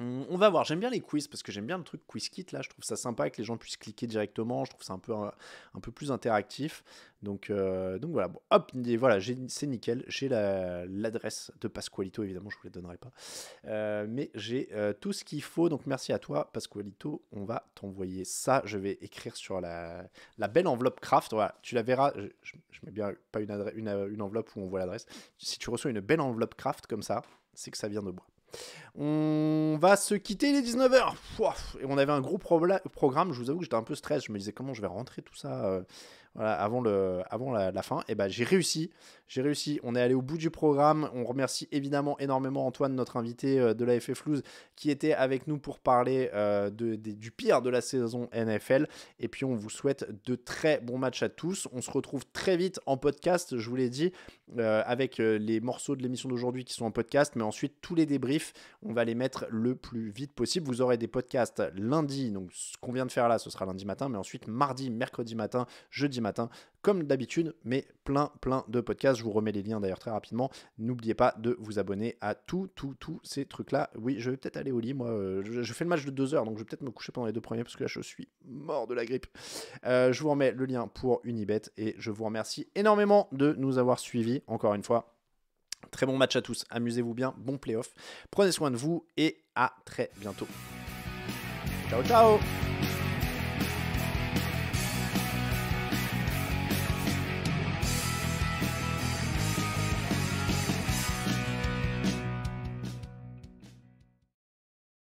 On va voir, j'aime bien les quiz parce que j'aime bien le truc quiz kit là, je trouve ça sympa que les gens puissent cliquer directement, je trouve ça un peu plus interactif. Donc voilà, bon, hop, voilà, c'est nickel, j'ai l'adresse de Pasqualito, évidemment je ne vous la donnerai pas, mais j'ai tout ce qu'il faut, donc merci à toi Pasqualito, on va t'envoyer ça, je vais écrire sur la belle enveloppe craft, voilà, tu la verras, je mets bien pas une enveloppe où on voit l'adresse, si tu reçois une belle enveloppe craft comme ça, c'est que ça vient de moi. On va se quitter, les 19h. Et on avait un gros programme. Je vous avoue que j'étais un peu stress. Je me disais comment je vais rentrer tout ça voilà, avant la fin. Et ben j'ai réussi. On est allé au bout du programme. On remercie évidemment énormément Antoine, notre invité de la FF Loose, qui était avec nous pour parler du pire de la saison NFL. Et puis on vous souhaite de très bons matchs à tous. On se retrouve très vite en podcast, je vous l'ai dit, avec les morceaux de l'émission d'aujourd'hui qui sont en podcast. Mais ensuite, tous les débriefs, on va les mettre le plus vite possible. Vous aurez des podcasts lundi, donc ce qu'on vient de faire là, ce sera lundi matin, mais ensuite mardi, mercredi matin, jeudi matin, comme d'habitude, mais plein de podcasts. Je vous remets les liens d'ailleurs très rapidement. N'oubliez pas de vous abonner à tous ces trucs-là. Oui, je vais peut-être aller au lit, moi. Je fais le match de 2 heures, donc je vais peut-être me coucher pendant les 2 premiers, parce que là, je suis mort de la grippe. Je vous remets le lien pour Unibet, et je vous remercie énormément de nous avoir suivis, encore une fois. Très bon match à tous, amusez-vous bien, bon playoff. Prenez soin de vous et à très bientôt. Ciao, ciao!